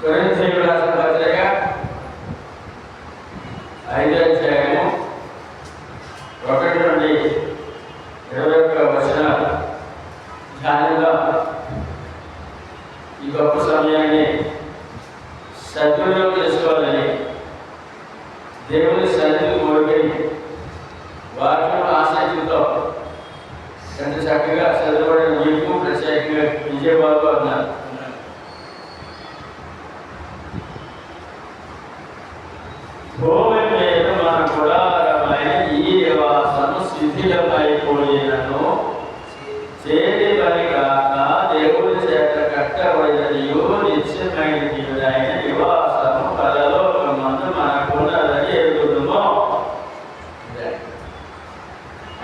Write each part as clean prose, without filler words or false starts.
కొరింథీయులకు రాసిన పత్రిక 5వ అధ్యాయము 1 నుండి 21 వచనాలు ధ్యానంగా ఈ గొప్ప సమయాన్ని సద్వినియోగం చేసుకోవాలని దేవుని సన్నిధిని కోరికై వాక్యం ఆసక్తితో ఎంత చక్కగా చదవబడిన మీకు ప్రత్యేకంగా విజయబాబు అన్నారు. భూమి మీద మన గుడారమైన ఈ నివాసము శిథిలమైపోయినను చేతి పని కాక దేవుడి చేత కట్టబడినదియు నిత్యమైనదియుడైన నివాసము పరలోకమందు మనకున్నదని ఎరుగుదుము.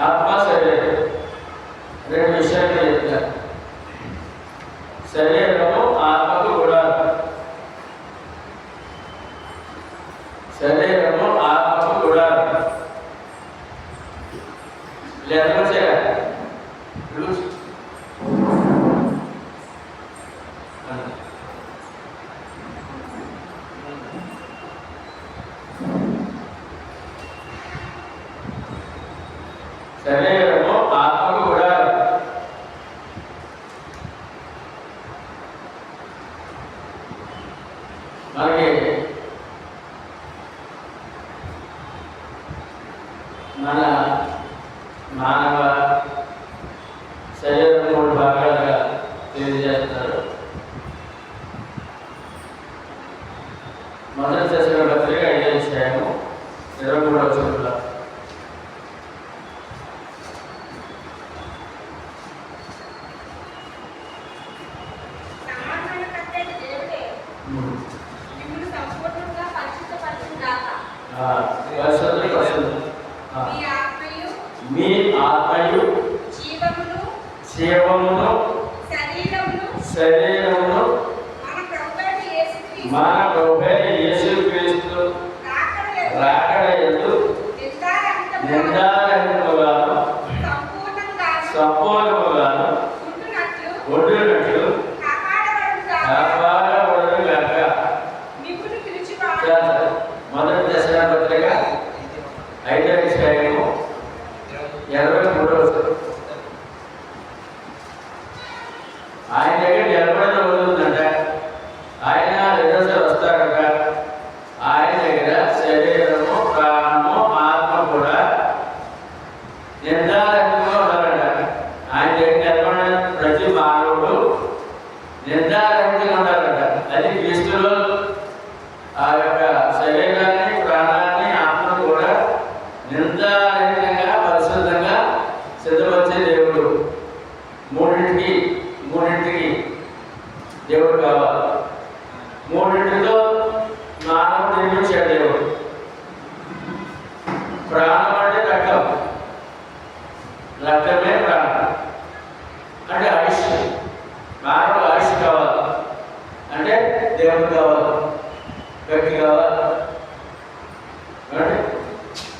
ఆత్మ శరీరం రెండు విషయాలు చెప్తారు. శరీరము ఆత్మకు గుడారం. శరీరము ఆత్మకు గుడారం. లేదా చేయాలి శరీరము ఆత్మకు గుడారం. మనకి మన మానవ శరీరం 3 భాగాలుగా తెలియజేస్తున్నారు. మొదటి దశలో పత్రిక 5వ అధ్యాయము 23వ వచనంలో మీ ఆత్మయు జీవమును శరీరమును మన ప్రభువైన యేసుక్రీస్తు రాకడ యందు నిందారహితముగాను సంపూర్ణముగాను ఉండునట్లు కాపాడబడునుగాక. మొదటి దశల పత్రిక 5వ అధ్యాయము 23వ వచనం. ఆయన దగ్గర నిలబడిన వదులుందంట. ఆయన రెండోసారి వస్తాడట. ఆయన దగ్గర శరీరము ప్రాణము ఆత్మ కూడా నిర్ధారంగా ఉండాలంట. ఆయన దగ్గర నిలబడిన ప్రతి మానవుడు నిర్ధారంగా ఉండాలంట. అది క్రీస్తులో ఆ యొక్క శరీరాన్ని ప్రాణాన్ని ఆత్మను కూడా నిర్ధారంగా పరిశుద్ధంగా సిద్ధపరిచే దేవుడు. మూడింటికి దేవుడు కావాలి. మూడింటితో మానవుడు నిర్మించాడు దేవుడు. ప్రాణం అంటే రక్తం, రక్తమే ప్రాణం అంటే ఆయుష్. మానవుడు ఆయుష్ కావాలి అంటే దేవుడు కావాలి, వ్యక్తి కావాలి.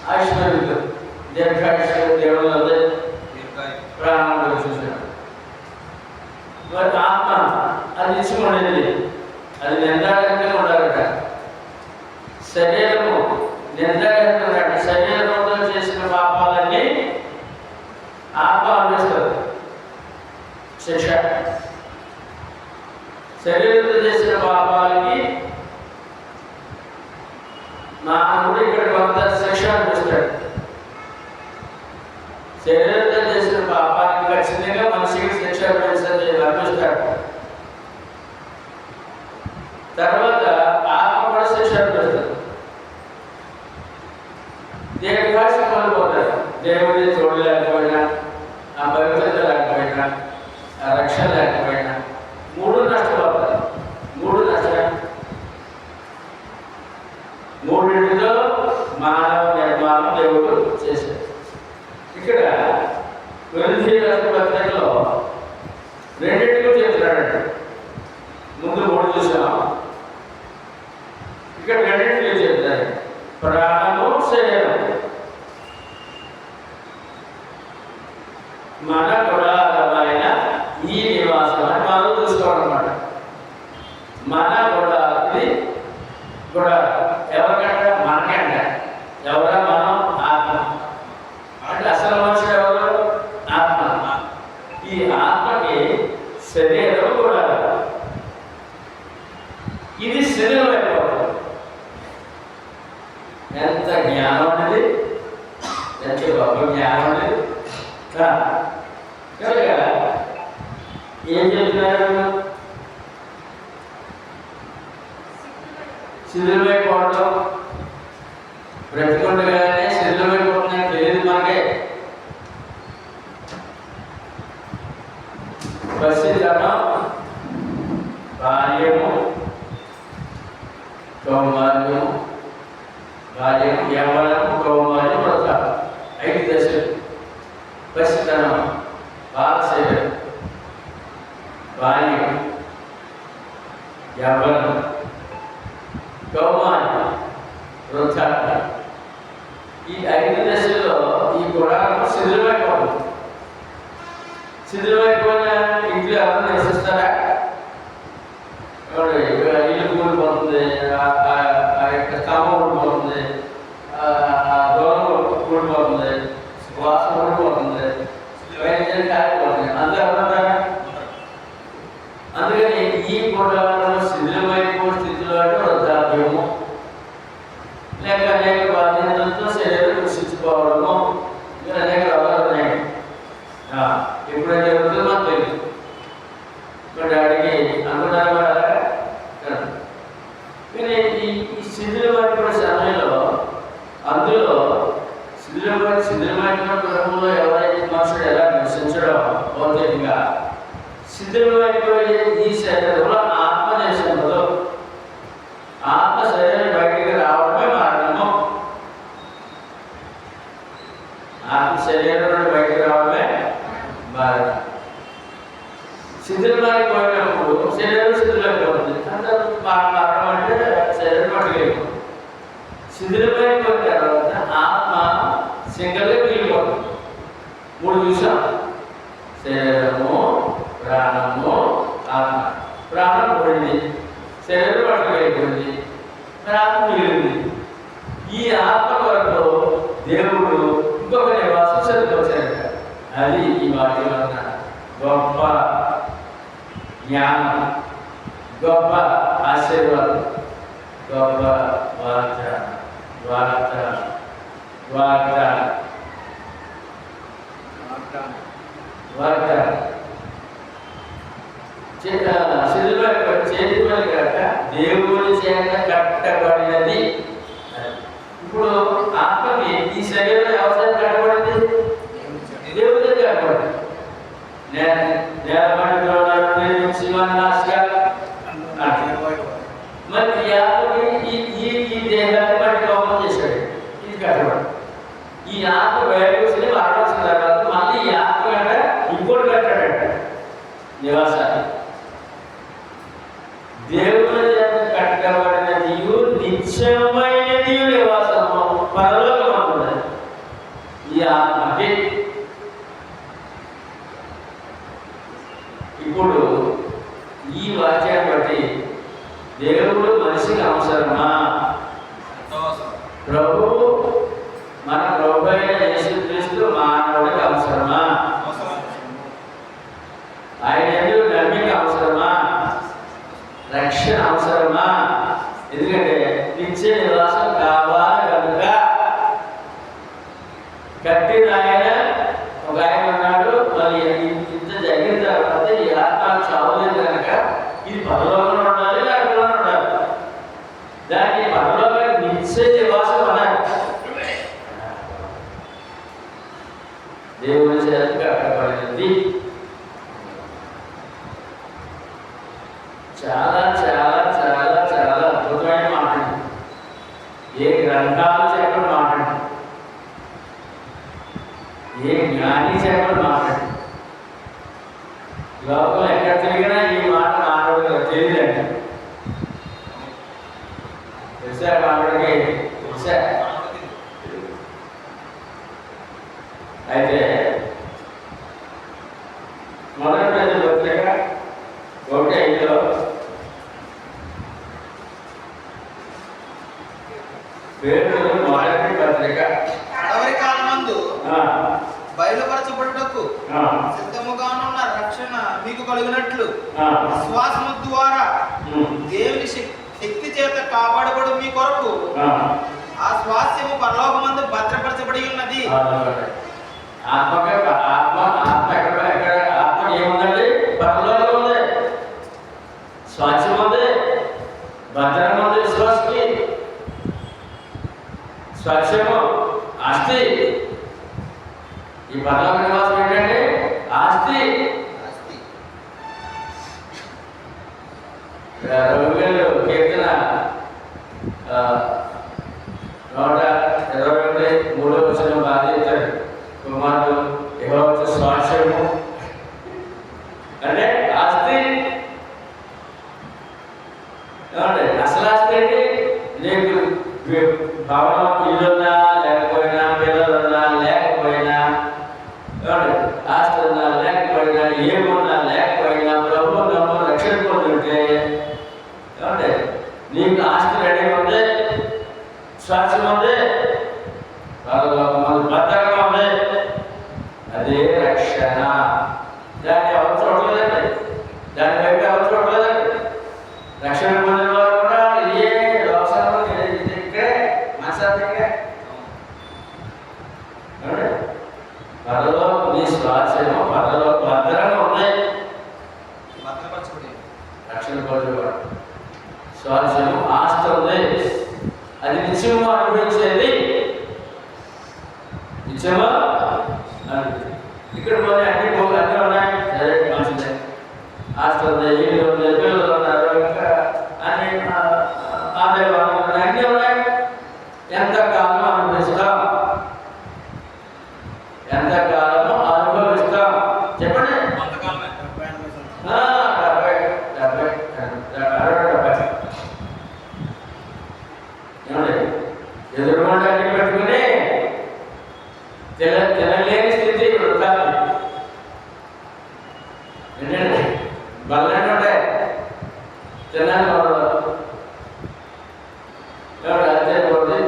ఆయుష్ పెరుగుతుంది. దేవుడి ఆయుష్ దేవుడు అదే ప్రాణం చూసాడు. మరి ఆత్మ అది ఇచ్చుకునేది, అది నిర్ధారణగా ఉండాలట. శరీరము నిర్ధారణగా ఉండాలి. శరీరంలో చేసిన పాపాలన్నీ ఆత్మ అనుభవిస్తుంది శిక్ష. శరీరంతో చేసిన పాపాలకి మానవుడు ఇక్కడ కొంత శిక్ష అనిపిస్తాడు. శరీరంతో చేసిన పాపానికి ఖచ్చితంగా మనిషికి శిక్ష అనిపిస్తాడు. తర్వాత ఆత్మ కూడా శిక్ష అనిపిస్తుంది. దేవుడి భాష కోల్పోతాడు. దేవుడి తోడు లేకపోయినా, ఆ భవిష్యత్తు లేకపోయినా, ఆ రక్షణ లేకపోయినా మూడు నష్టపోతారు. మూడింటితో మానవ నిర్మాణం దేవుడు చేశాడు. ఇక్కడ కొరింథీయులకు రాసిన పత్రికలో రెండింటిలో చెప్తున్నాడంట. ముందు 3 చూసాం, ఇక్కడ రెండింటిలో చెప్తాడు. ప్రాణము శరీరం మన గుడారమైన ఈ నివాసం అని మనం చూసుకోవాలన్నమాట. మన గుడారం గొప్ప జ్ఞానం లేదు కదా. ఏం చెప్తున్నారు? శిథిలమైపోవడం, బ్రతికుండగానే శిథిలమైపోతుందని తెలియదు మనకే. పసితనం, బాల్యము, కౌమార్యము, బాల్యము, యవ్వనము, కౌమార్యం, వృద్ధాప్యం, 5 దశలు. పసితనం, బాలశైలం, బాల్యం, యవ్వనం, కౌమార్యం, వృద్ధాప్యం. ఈ 5 దశల్లో ఈ గుణాలను శిథిలమైపోతుంది. శిథిలమైపోయిన ఇంట్లో ఎవరు నివసిస్తారా? ఇల్లు కూలిపోతుంది, ఆ యొక్క స్తంభం ఊడిపోతుంది, దూరం ఊడిపోతుంది, వాసన ఊడిపోతుంది, కాలిపోతుంది. అందరూ ఎవరుంటారా? అందుకని ఈ గుణాలను శిథిలమైపో స్థితిలో అంటే వృద్ధాప్యము, లేక అనేక బాధ్యతలతో శరీరం కృషించుకోవడము, అనేక రోగాలు ఉన్నాయి. ఎప్పుడైతే జరుగుతుందో మాకు తెలియదు. మా డాడీకి అనుకున్నారు కదా. కానీ ఈ శిథిలమైపోయిన సమయంలో అందులో శిథిలమైపోయిన గృహంలో ఎవరైతే మనుషుడు ఎలా నివసించడం భౌతికంగా, శిథిలమైపోయే ఈ శరీరంలో ఆత్మ నివసించదు. ఆత్మ శరీరం బయటికి రావడమే మార్గము. ఆత్మ శరీరం నుండి బయటికి రావడమే మార్గం. శిథిలమైపోయినప్పుడు శరీరం శిథిలమైపోతుంది. అందరూ మారడం అంటే శరీరం పట్టుకెళ్ళిపోతుంది. శిథిలమైపోయిన తర్వాత ఆత్మ సింగల్గా మిగిలిపోతుంది. 3 విషయాలు: శరీరము, ప్రాణము, ఆత్మ. ప్రాణం పోయింది, శరీరం పట్టుకెళ్ళిపోయింది, ఆత్మ మిగిలింది. ఈ ఆత్మ వరకు దేవుడు ఇంకొక నివాసం సరిపోతాడు. అది ఈ వాక్యం అన్న గొప్ప జ్ఞానం, గొప్ప ఆశీర్వాదం, గొప్ప చేతిపని కాక దేవుని చేత కట్టబడినది. ఇప్పుడు ఆత్మకి ఈ శరీరం అవసరం కట్టబడింది, దేవుని చేత కట్టబడింది. మరి ఈ ఆత్మకి ఈ దేహాన్ని బట్టి లోపం చేశాడు, ఇది కట్టబడి. ఈ ఆత్మ బయటకు వచ్చి వాడవలసిన తర్వాత మళ్ళీ ఈ ఆత్మ కంటే ఇంకోటి కట్టాడట నివాసాన్ని. దేవుని చేత కట్టబడిన నీవు నిత్యమైన నీవు నివాసము పరలోకం అనుకున్నది ఈ ఆత్మకి. ఇప్పుడు ఈ వాక్యాన్ని బట్టి దేవుడు మనిషికి అవసరమా? ప్రభు మన ప్రభు అయిన యేసుక్రీస్తు మానవుడికి అవసరమా? ఆయన ఎందుకు నమ్మిక అవసరమా? రక్షణ అవసరమా? ఎందుకంటే నిత్య నివాసం కావాలి కనుక కట్టిన ఆయన. ఒక ఆయన ఉన్నాడు, మళ్ళీ ఇంత జరిగిన తర్వాత ఈ ఆత్మ చావలేదు కనుక ఇది పరలోకంలో ఉండాలి, అక్కడ ఉండాలి. దాన్ని పరలోకానికి నిత్య నివాసం అన్నారు. దేవుని చేత కట్టబడినది. చాలా చాలా చాలా చాలా అద్భుతమైన మాట. ఏ గ్రంథాలు చెప్పడం మాట్లాడి, ఏ జ్ఞాని చెప్పడం మాట్లాడి, లోపల ఎక్కడ తిరిగినా ఈ మాట మానవుడికి తెలియదండి. తెలుసా మానవుడికి? తెలుసా? అయితే మొదటి పత్రిక 1:5 పేతురు మొదటి పత్రిక కడవరి కాలమందు బయలుపరచబడుటకు సిద్ధముగానున్న రక్షణ మీకు కలిగినట్లు విశ్వాసము ద్వారా దేవుని శక్తి చేత కాపాడబడు మీ కొరకు ఆ స్వాస్యము పరలోకమందు భద్రపరచబడి ఉన్నది. ఆత్మకే ఆత్మ ఆత్మ ఎక్కడ ఆత్మ ఏముందండి? పరలోకం ఉంది, స్వాస్యం ఉంది, భద్రం ఉంది. విశ్వాసకి స్వాస్యము ఆస్తి. ఈ పరలోక నివాసం ఏంటంటే ఆస్తి. రవివేలు కీర్తన 121 బాధ్యత కుమారుడు యెహోవా స్వాస్యము అంటే ఆస్తి. అసలు ఆస్తి ఏంటి? నీకు భవనం ఇల్లున్నా లేకపోయినా, పిల్లలున్నా లేకపోయినా, ఆస్తి ఉన్నా లేకపోయినా, ఏమున్నా లేకపోయినా, ప్రభు నమ్ము రక్షణ పొందుంటే నీకు ఆస్తి రెడీ ఉంది, స్వాస్యం ఉంది, భద్రంగా ఉంది. అదే రక్షణ. దాన్ని ఎవరు చూడలేదండి, దాని వైపు ఎవరు చూడలేదండి. రక్షణ పొందిన వారు కూడా ఏ లోకంలో ఇక్కడే మనసారిగా పరలో నీ స్వాస్యము పరలో భద్రంగా ఉన్నాయి. రక్షణ పొందేవాడు స్వాస్యము ఆస్తి ఉంది, అది నిత్యము అనుభవించేది. నిత్యమా ఇక్కడ పోతే అన్ని ఉన్నాయి, సరే మంచిదే. ఆస్తి ఉంది, ఇల్లు ఉంది, పిల్లలు ఉన్నారు, ఇంకా అన్ని ఆదాయం అన్నీ ఉన్నాయి. ఎంతకాలం అనుభవిస్తాం? ఎంతకాలము అనుభవిస్తాం చెప్పండి? 70 ఏమండి? ఎదురుమంట అన్ని పెట్టుకుని తినలేని స్థితి ఏంటండి? బల్లనే ఉంటాయి, తినాలి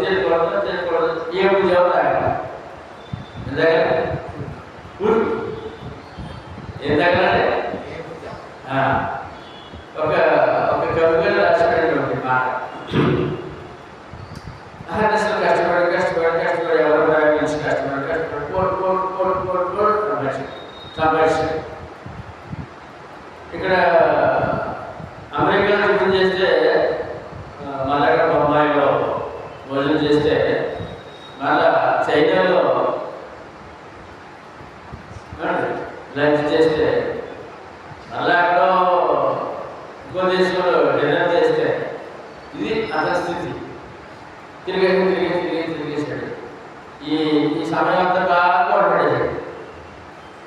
చేయకూడదు ఏం చెబుతాయి ఏం తగ్గలండి? ఒక కవిగా రాసినటువంటి మాట, అసలు కష్టపడి ఎవరు నుంచి కష్టపడి కోట్ సంపాదించి ఇక్కడ అమెరికాలో టిఫిన్ చేస్తే, మళ్ళీ అక్కడ బొంబాయిలో భోజనం చేస్తే, మళ్ళా చైనాలో లంచ్ చేస్తే, మళ్ళీ అక్కడ ఇంకో దేశంలో డిన్నర్ చేస్తే, ఇది అతని స్థితి. తిరిగేసాడు. ఈ సమయం అంతా బాగా పడేసాడు.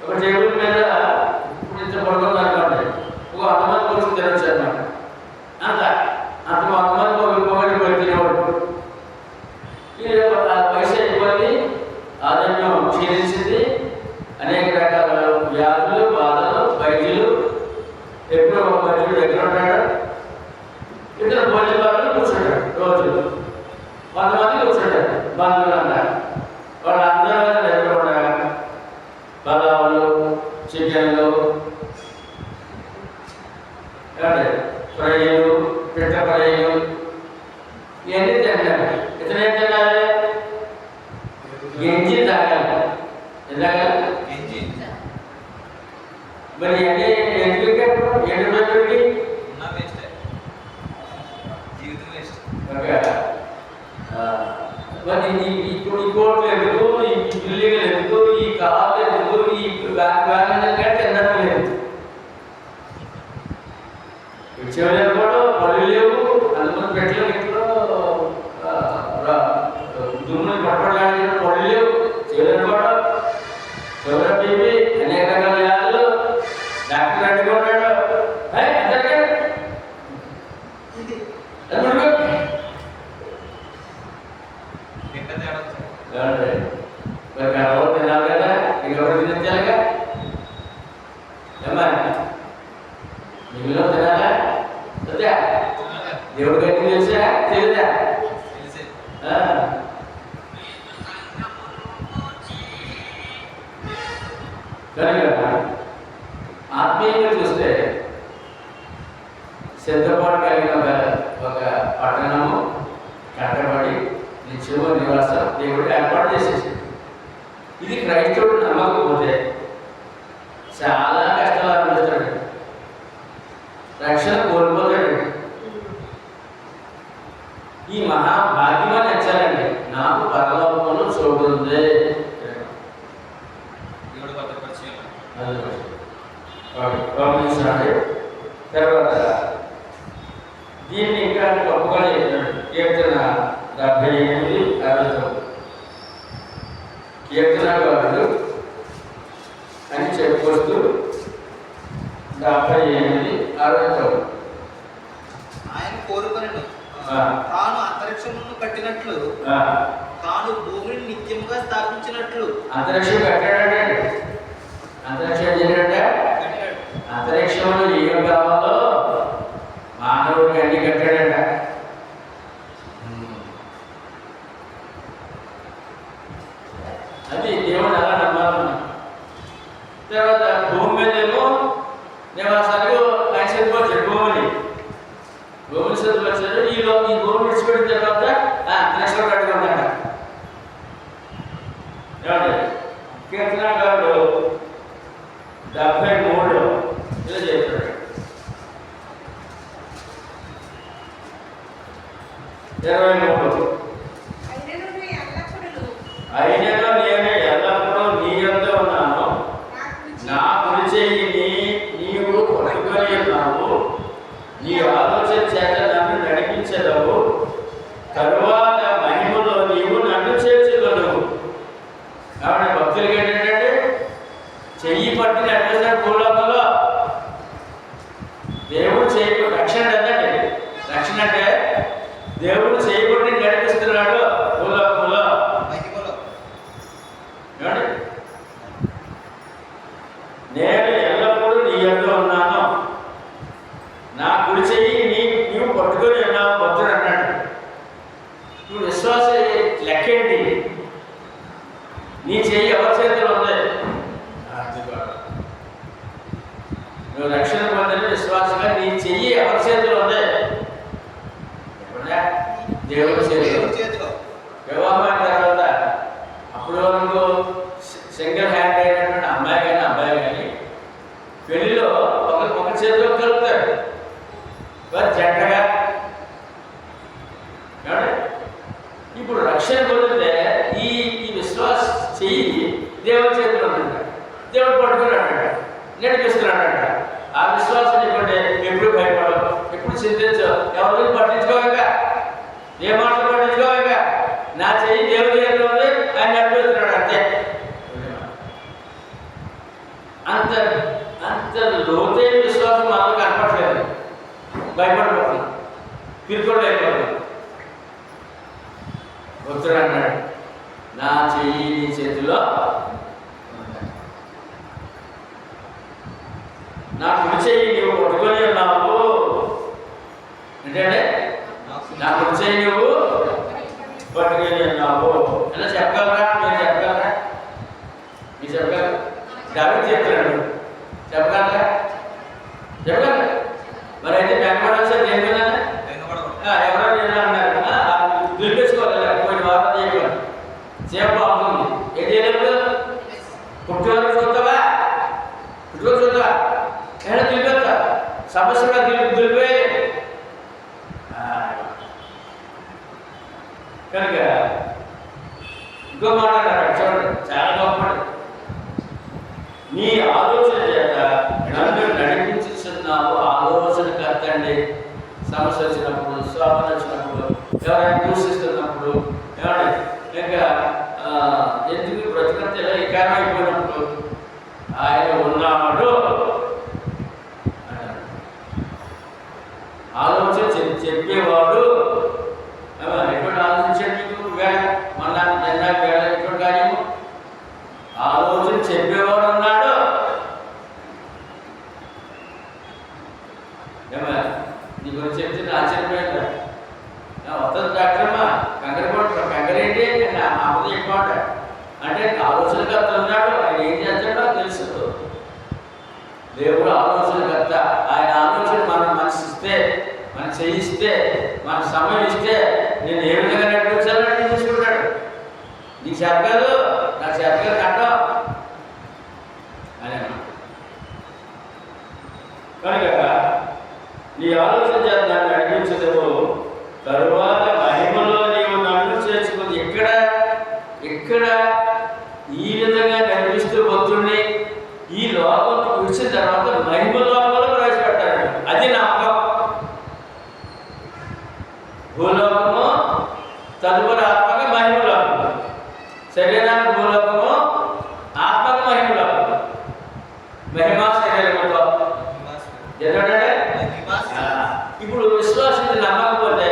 ఒక టేబుల్ మీద ఇప్పుడు ఇంత పడుతుంది అనుకోండి, ఒక 100 మంది కూర్చొని తినొచ్చు అన్నమాట. అంత 100 మంది ఒకటి పడి తినేవాడు. వయసు అయిపోయింది, ఆరోగ్యం క్షీణించింది, అనేక రకాల వ్యాధులు, బాధలు, వైద్యులు. ఎప్పుడో ఒక వైద్యుడు దగ్గర ఉంటాడు, ఇద్దరు భోజనాలు కూర్చుంటాడు. రోజు 100 మంది కూర్చుంటాడు, బంధువులు అంటారు. వాళ్ళందరూ దగ్గర ఉంటారు. పలావులు, చికెన్లు, ఫ్రైలు, పిట్ట ఫ్రైలు, ఇవన్నీ తింటారు. ఇతను ఏం తినాలి? గెంజి తాగాలి. ఎందుకు? మరి అన్నీ ఎందుకు రోజులకి మరి ఈ కోట్లు ఎందుకు, ఈ బిల్డింగ్లు ఎందుకు, ఈ కార్లు ఎందుకు, ఈ కంటే తినడం లేదు. చెవులు కూడా పళ్ళు లేవు, అందుకని పెట్టలేవు. ఇంట్లో దుమ్ములు పట్టడానికి పళ్ళు లేవు, చెవులు కూడా షుగర్, బీపీ, అనేక రకాల వ్యాధులు. డాక్టర్ అడ్డుకున్నాడు. ఎవరు తినాలి కదా, ఇంకెవరు తినించాలిగా. ఏమ్మా నీళ్ళు తినాలా? వద్దా? దేవుడు గట్టి తెలుసా? తెలుదా? కనుక ఆత్మీయంగా చూస్తే సిద్ధపాటు కలిగిన ఒక పట్టణము కట్టబడి నిత్యమ నివాసం దేవుడు ఏర్పాటు చేసేసాడు. ఇది క్రైస్తవుడు నమ్మకపోతే చాలా కష్టాలు అనుభవిస్తాడు, రక్షణ కోల్పోతాడు. ఈ మహాభాగ్యమని నచ్చాలండి, నాకు పరలోకంలో చోటు ఉంది. తర్వాత దీన్ని ఇంకా గొప్పగా చెప్పినాడు. కీర్తన 78:60 కీర్తనగారుడు అని చెప్పుకొస్తూ 78:60 ఆయన కోరుకొనెను, తాను అంతరిక్షమును కట్టినట్లు తాను భూమిని నిత్యముగా స్థాపించినట్లు. అంతరిక్షం కట్టాడంటే అంతరిక్షం ఏంటంటే అంతరిక్షంలో ఏం కావాలో మానవుడికి అన్ని కట్టాడంట. అది దేవుడు అలా నమ్మాలన్నా. తర్వాత భూమి మీద ఏమో నివాసాలు ఆయన చదువుకొచ్చాడు. భూమిని చదువుకొచ్చాడు. ఈ భూమి విడిచిపెట్టిన తర్వాత అంతరిక్షంలో కట్టుకున్నాడ. ఏమండి కీర్తనగారుడు 73 ఇలా చెప్తాడు. 23 అయినను నేను ఎల్లప్పుడూ నీ యొద్ద ఉన్నాను, నా కుడి చెయ్యిని నీవు పట్టుకొని ఉన్నావు, నీ ఆలోచన చేత నన్ను నడిపించదవు, తరువాత మహిమలో నీవు నన్ను చేర్చగలవు. కాబట్టి భక్తులకి ఏంటంటే చెయ్యి పట్టి నడిపిస్తాడు భూలోకంలో. దేవుడు చేయకు రక్షణ అందండి. రక్షణ అంటే దేవుడు చేయబడి నడిపిస్తున్నాడు భూలోకంలో. నేను ఎల్లప్పుడూ నీ యొద్ద ఉన్నాను, నా కుడి చెయ్యి నీవు పట్టుకొని ఉన్నావు భక్తుడు అన్నాడు. నువ్వు విశ్వాస లెక్కేంటి? నీ చెయ్యి ఎవరి చేతిలో ఉంది? నువ్వు రక్షణ పొందిన విశ్వాసంగా నీ చెయ్యి ఎవరి చేతిలో ఉంది? దేవుడి చేతిలో. వివాహం అయిన తర్వాత అప్పుడు వరకు సింగిల్ హ్యాండ్ అయినటువంటి అమ్మాయి కానీ అబ్బాయి కానీ పెళ్లిలో ఒక చేతిలో కలుపుతాడు జంటగా. ఇప్పుడు రక్షణ పొందితే ఈ విశ్వాస చెయ్యి దేవుడి చేతిలో ఉందంట. దేవుడు పట్టుకున్నాడంట, నడిపిస్తున్నాడంట. ఆ విశ్వాసం చెప్పండి, ఎప్పుడు భయపడవు, ఎప్పుడు చింతించవు, ఎవరిని పట్టించుకోలేక, ఏ మాటలు పట్టించుకోలేక, నా చెయ్యి దేవుడి చేతిలో ఉంది, ఆయన నడిపిస్తున్నాడు అంతే. అంత లోతైన విశ్వాసం మనకు కనపడలేదు. భయపడిపోతున్నాం, పిలుకోడు అయిపోతున్నాం. భక్తుడు అన్నాడు, నా చెయ్యి నీ చేతిలో, నా కుడి చెయ్యి నువ్వు పట్టుకొని ఉన్నావు అంటే నా కుడి చెయ్యి నువ్వు పట్టుకొని ఉన్నావు. ఎలా చెప్పగలరా? మీరు చెప్పగలరా? మీరు చెప్పగలరా? దావీదు చెప్తున్నాడు, చెప్పగలరా? చెప్పగలరా? మరి అయితే వెనకబడాల్సి దేని మీద ఎవరో నేను అన్నారు దులిపేసుకోవాలి. పోయిన వారం చేయకూడదు, చేప బాగుంది. ఏం చేయలేదు? పుట్టువరకు చూద్దావా? పుట్టువరకు చూద్దావా? ఏమైనా దులిపేస్తా సమస్య కూడా దులిపే కనుక ఇంకో మాట అన్నారు చూడండి, చాలా గొప్ప. నీ ఆలోచన చేత నన్ను నడిపించుతున్నావు. ఆలోచన కట్టండి. సమస్య వచ్చినప్పుడు, శోభన వచ్చినప్పుడు, ఎవరైనా దూషిస్తున్నప్పుడు, ఏమండి ఇంకా ఎందుకు బ్రతికంత ఇలా వికారం అయిపోయినప్పుడు ఆయన ఉన్నాడు. ఆలోచన చెప్పేవాడు. ఎటువంటి ఆలోచించాడు మీకు వేళ మన నిన్న వేళ ఎటువంటి కార్యము ఆలోచన చెప్పేవాడు ఉన్నాడు. ఏమా నీ గురించి చెప్తే ఆశ్చర్యపోయిందా? వస్తుంది డాక్టర్మా కంగారేంటి అమ్మది ఎక్కువ అంటే ఆలోచనకర్త ఉన్నాడు. ఆయన ఏం చేస్తాడో తెలుసు. దేవుడు ఆలోచనకర్త. ఆయన ఆలోచన మనం మనసు ఇస్తే, మనం చేయిస్తే, మన సమయం ఇస్తే నేను ఏ విధంగా నడిపించాలని తీసుకుంటాను. చేత కాదు, నా చేత కాదు కట్టం అని కనుక నీ ఆలోచన చేత దాన్ని నడిపించదేమో. తరువాత మహిమలో నీవు నన్ను చేసుకుంది ఇక్కడ ఈ విధంగా కనిపిస్తూ భక్తుడిని ఈ లోకం విడిచిన తర్వాత మహిమ లోకంలో ప్రవేశపెట్టాడు. అది నమ్మకం. భూలోకము తదుపరి ఆత్మక మహిమ లోకము, శరీరానికి భూలోకము, ఆత్మక మహిమ లోకము. మహిమా శరీరంతో ఎందుకంటే ఇప్పుడు విశ్వాసం నమ్మకపోతే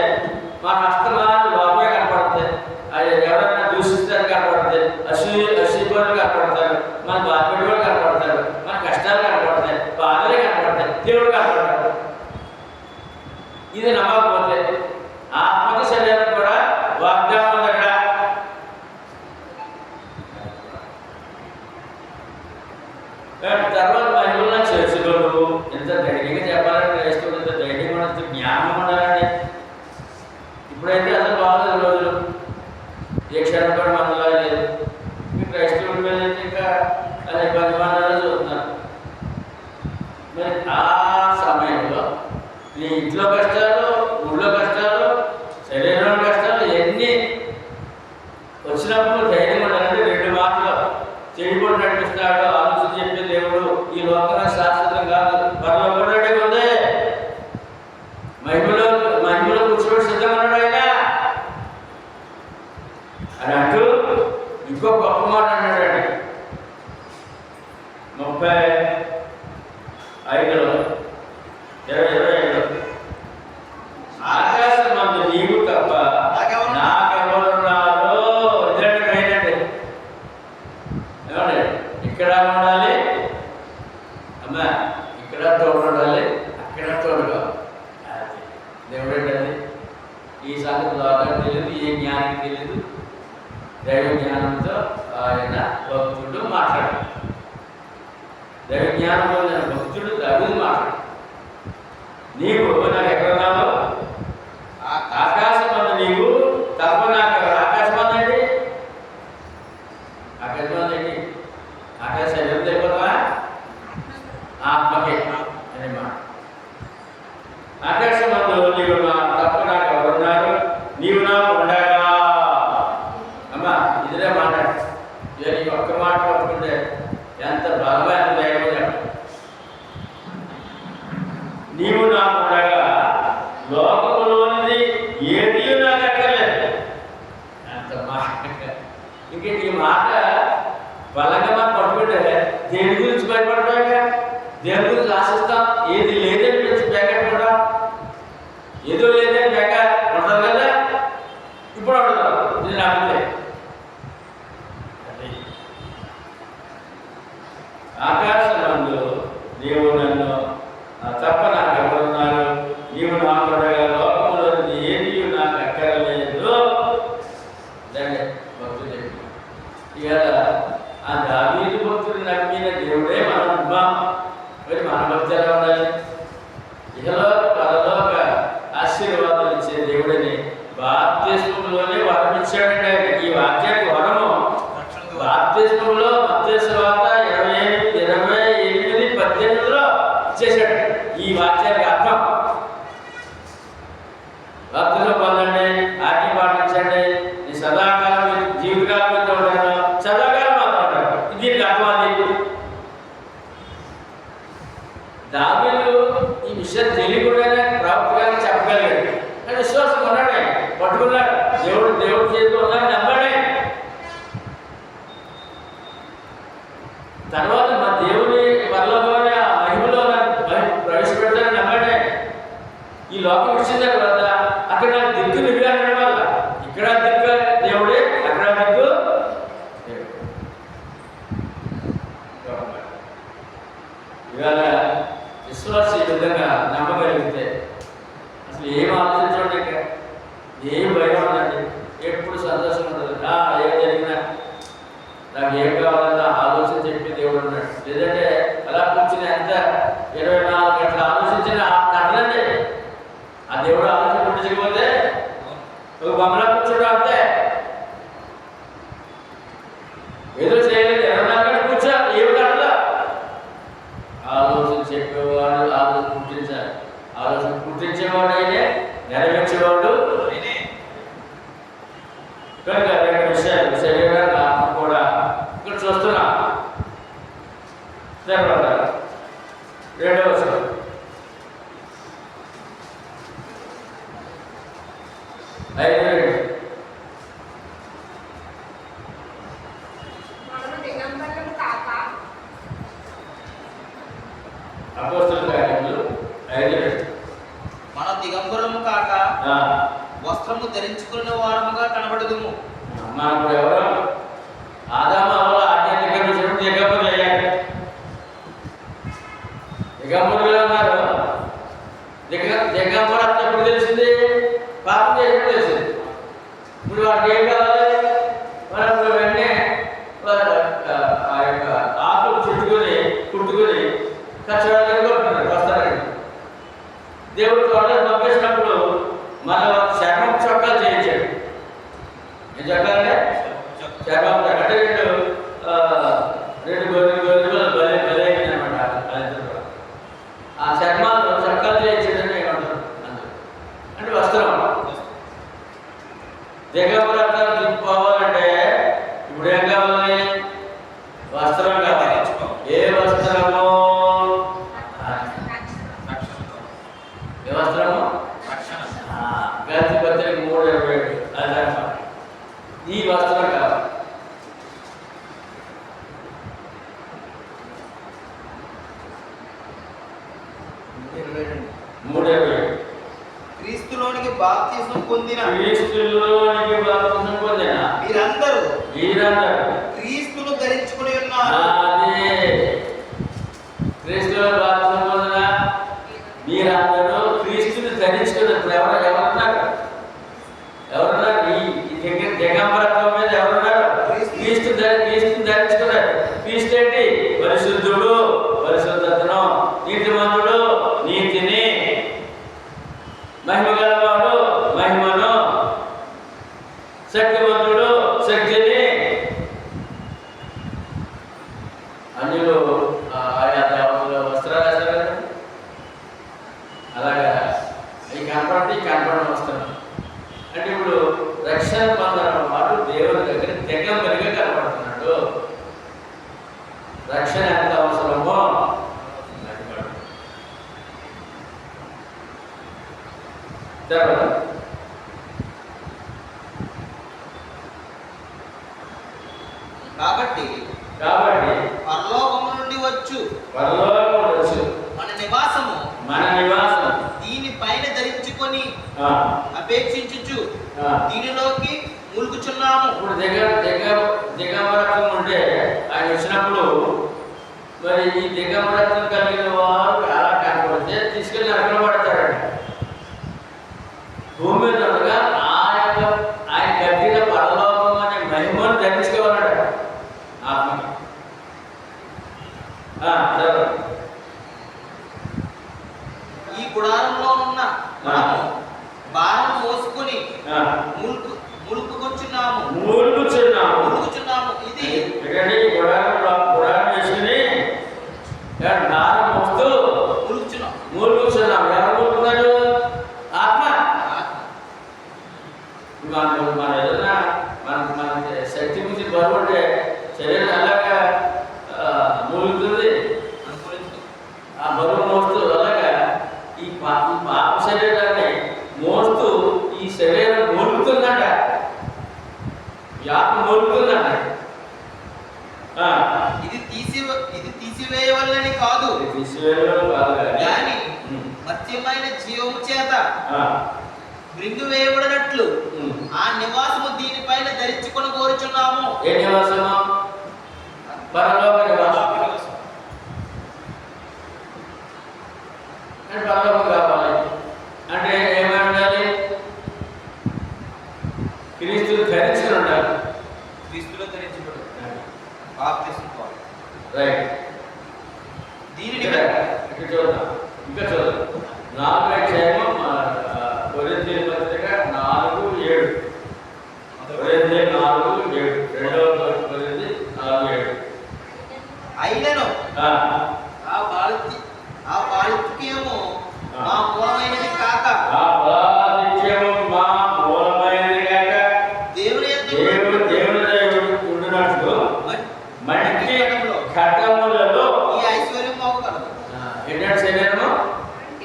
మన హస్తమాన లోపమే కనపడుతుంది. అది ఎవరైనా దూషిస్తారు కనపడుతుంది, అశుభాలు కనపడతారు, మన బాధ్యతలు కనపడతారు, మన కష్టాలు కనపడతాయి, బాధలే కనపడతాయి, దేవుడు కనపడతాడు. ఇది నమ్మకపోతే ఆత్మక శరీరం కూడా వాగ్దానం ఉంది అక్కడ. తర్వాత మహిళలను చేసుకోడు. ఎంత ధైర్యంగా చెప్పాలంటే క్రైస్తవుడు ఎంత ధైర్యంగా ఉండదు, జ్ఞానం ఉండాలండి. ఇప్పుడైతే అసలు బాగుంది రోజులు, ఏ క్షణం కూడా మనలా లేదు. క్రైస్తవుడి మీద అయితే ఇంకా అదే 10 మంది చూస్తున్నారు. మరి ఆ సమయంలో నీ ఇంట్లో కష్టాలు, ఊళ్ళో కష్టాలు, శరీరంలో కష్టాలు ఎన్ని వచ్చినప్పుడు ధైర్యం ఉండాలంటే 2 మాటలు చెడిపోటు నడిపిస్తాడు. ఆలోచన చెప్పే దేవుడు ఈ లోకంలో శాశ్వతం కాదు, పరలోకంలోనే ఉంది. మహిమలో కూర్చోబెట్టి సిద్ధంగా ఉన్నాడు ఆయన అని అంటూ ఇంకో గొప్ప మాట అన్నాడండి. 35:25 ఆకాశం మందు నీవు తప్ప నాకెవరున్నారో. ఇదండి ఏంటంటే ఏమండి, ఇక్కడ ఉండాలి అమ్మా, ఇక్కడ తోడు ఉండాలి, అక్కడ తోడుగా. దేవుడు ఏంటండి ఈ సంగతి లోకానికి తెలియదు, ఏ జ్ఞానికి తెలియదు. దైవ జ్ఞానంతో ఆయన భక్తుడు మాట్లాడు. దైవ జ్ఞానం పొందిన భక్తుడు దావీదు మాట్లాడు. నీవు నాకు ఎక్కడున్నావు? ఆకాశం మందు నీవు తప్ప నాకు. ఆకాశం అందండి, ఆకాశం అందండి. ఆకాశం ఎంత అయిపోతావా? ఆత్మకే అని మాట. ఆకాశం మందు నీవు తప్ప నాకు ఎవరున్నారు? నీవు నాకు ఉండగా. అమ్మా ఇదిలే మాట్లాడు. నీకు ఒక్క మాట పట్టుకుంటే ఎంత బలమైన దైవం. నీవు నాకు ఉండగా లోకములోనిది ఏది నాకు అక్కర్లేదు. అంత మాట. ఇంక ఈ మాట బలంగా మనం పట్టుకుంటే దేని గురించి భయపడతాగా, దేని గురించి ఆశిస్తాం? ఏది లేదని గురించి బ్యాకెట్ కూడా ఏదో లేదని బ్యాకెట్ ఉండదు కదా. ఇప్పుడు ఉండదు, ఇది నమ్మితే. ఆకాశమందు నీవు నన్ను తప్ప నాకు ఎవరున్నారు? నీవు నాకు ఉండగా లోకంలో ఏది నాకు అక్కర్లేదు. దాన్ని భక్తుడు చెప్పి ఇవాళ ఆ దావీదు భక్తుడు నమ్మిన దేవుడే మనం నమ్మాం. మరి మన భక్తి ఎలా ఉండాలి? ఇహలోక పరలోక ఆశీర్వాదాలు ఇచ్చే దేవుడిని బాప్తిస్మంలోనే వరం ఇచ్చాడండి ఆయన. ఈ వాక్యానికి వరము బాప్తిస్మంలో మత్తయి సువార్త 28:18 ఇచ్చేసాడు. ఈ వాక్యానికి అర్థం బాప్తిస్మం పొందండి, ఆజ్ఞ పాటించండి, నీ సదాకాలం జీవితకాలం మీద ఉంటాను, సదాకాలం మాత్రం ఉంటాను. దీనికి అర్థం అది. దావీదు ఈ విషయం తెలియకుండానే ప్రవక్తగానే చెప్పగలిగాడు. కానీ విశ్వాసం ఉన్నాడే, పట్టుకున్నాడు. దేవుడు చేతిలో ఉన్నాడు, నమ్మాడే. తర్వాత మా దేవుని పరలోకంలోనే ఆ మహిమలో ప్రవేశపెడతానని నమ్మాడే. ఈ లోకం విడిచిన తర్వాత అక్కడ నాకు దిక్కు నువ్వే అనడం వల్ల ఇక్కడ దిక్కు దేవుడే, అక్కడ దిక్కు దేవుడు. ఇవాళ విశ్వాసం ఈ విధంగా నమ్మగలిగితే అసలు ఏం ఆలోచించండి, ఇంకా ఏం భయం ఉందండి, ఎప్పుడు సంతోషం ఉంటుంది. ఏం జరిగినా నాకు ఏం కావాలన్నా ఆలోచన చెప్పి దేవుడు ఉన్నాడు. లేదంటే అలా కూర్చుని ఎంత 24 గంటలు ఆలోచించిన నడలండి. ఆ దేవుడు ఆలోచన పుట్టించకపోతే ఒక బొమ్మలా కూర్చోడం అంతే. తర్వాత 7వ వచనం. అపోస్తలుల కార్యములు 5:2. మన దిగంబరము కాక వస్త్రము ధరించుకున్న వారముగా కనబడదుము. మనకు ఎవరు ఆదాము అవ్వల ఆధ్యాత్మిక దిగంబరులు అయ్యారు. దిగంబరులు ఉన్నారు. దిగంబరత్వం ఎప్పుడు తెలిసింది? పాపం చేసినప్పుడు తెలిసింది. ఇప్పుడు వాడికి ఏం కావాలి? మనం వెంటనే ఆ యొక్క ఆకులు చుట్టుకొని కుట్టుకొని కచ్చడానికి కొట్టుకున్నారు వస్తారండి. దేవుడు తోటలు పంపేసినప్పుడు మన చర్మం చొక్కాలు చేయించాడు. ఏం చొక్కాలంటే చర్మం అంటే రెండు గొర్రెలు బలే బలైంది అనమాట. ఆ చర్మాలు చొక్కాలు చేయించాడని ఏమంటారు అంటే వస్త్రం. దిగంబరత్వం దిగిపోవాలంటే ఇప్పుడు ఏం కావాలి? వస్త్రం కావాలి. ఏ వస్త్రము? ఏ వస్త్రము? గతి పత్రిక 3:27. అదనమాట. ఈ వస్త్రం కావాలి. క్రీస్తులోనికి బాప్తిసం పొందిన మీరందరూ క్రీస్తును ధరించుకుని ఉన్నారు. క్రీస్తులో బాప్తిసం పొందిన మీరందరూ క్రీస్తుని ధరించుకున్నారు. ఎవరున్నారు? ఈ దిగంబరత్వం మీద ఎవరున్నారు? క్రీస్తుని ధరించుకున్నారు. క్రీస్తు ఏంటి? పరిశుద్ధుడు, పరిశుద్ధతను, నీతిమంతుడు, నీతిని, మహిమ గలవాడు, మహిమను, శక్తివంతుడు, శక్తిని. అన్యులు ఆయా దేవతల వస్త్రాలు వేస్తారు కదా, అలాగా ఈ కనపడని వస్త్రం. అంటే ఇప్పుడు రక్షణ పొందడం వాడు దేవుని దగ్గర దిగంబరిగా కనపడుతున్నాడు. రక్షణ ఎంత అవసరమో తర్వాత కాబట్టి పరలోకము నుండి వచ్చు మన నివాసము దీనిపైన ధరించుకొని అపేక్షించుచు దీనిలోకి ములుగుచున్నాము. ఇప్పుడు దిగంబరత్వం ఉంటే ఆయన వచ్చినప్పుడు మరి ఈ దిగంబరత్వం కలిగిన వారు అలా కనపడితే తీసుకెళ్ళి నరకలు పడతారండి. భూమి మీద ఉండగా ఆయన కట్టిన పరలోకం అనే మహిమను ధరించుకోవాలన్నాడు ఆత్మ. ఈ గుడారంలో ఉన్న భారం మోసుకొని ములుగుచున్నాము. ఇది గుడారం వేసుకుని భారం మోస్తూ మూలుగుచున్నాము. ఎవరు మూలుగుతున్నాడు? ఆత్మ. మన ఏదైనా మన శక్తి గురించి బరువు ఉంటే శరీరం అలాగా మూలుగుతుంది. ఆ బరువు మోస్తూ అలాగా ఈ పాప శరీరాన్ని మోస్తూ ఈ శరీరం మూలుగుతుందట. ఈ ఆత్మ మూలుగుతుందట. ఇది తీసివేయవల్లని కాదు, కానీ మత్స్యమైన జీవము చేత మృంగివేయబడినట్లు ఆ నివాసము దీనిపైన ధరించుకొని కోరుచున్నాము. ఏ నివాసము? పరలోక నివాసం. పరలోకం కావాలి అంటే ఏమై ఉండాలి? క్రీస్తుని ధరించుకుని ఉండాలి. క్రీస్తులో ధరించబడు బాప్తిసం పొందాలి. రైట్. దీనిని ఇక్కడ చూద్దాం. ఇంకా చూద్దాం. 4వ అధ్యాయము కొరింథీయుల పత్రిక 4:7. కొరింథీ 4:7. 2వ కొరింథీ 4:7. అయినను ఆ బాలిత్యము మా మూలమైనది కాక దేవుని ఉండినట్లు మట్టి ఘటములలో ఈ ఎన్నటి శరీరము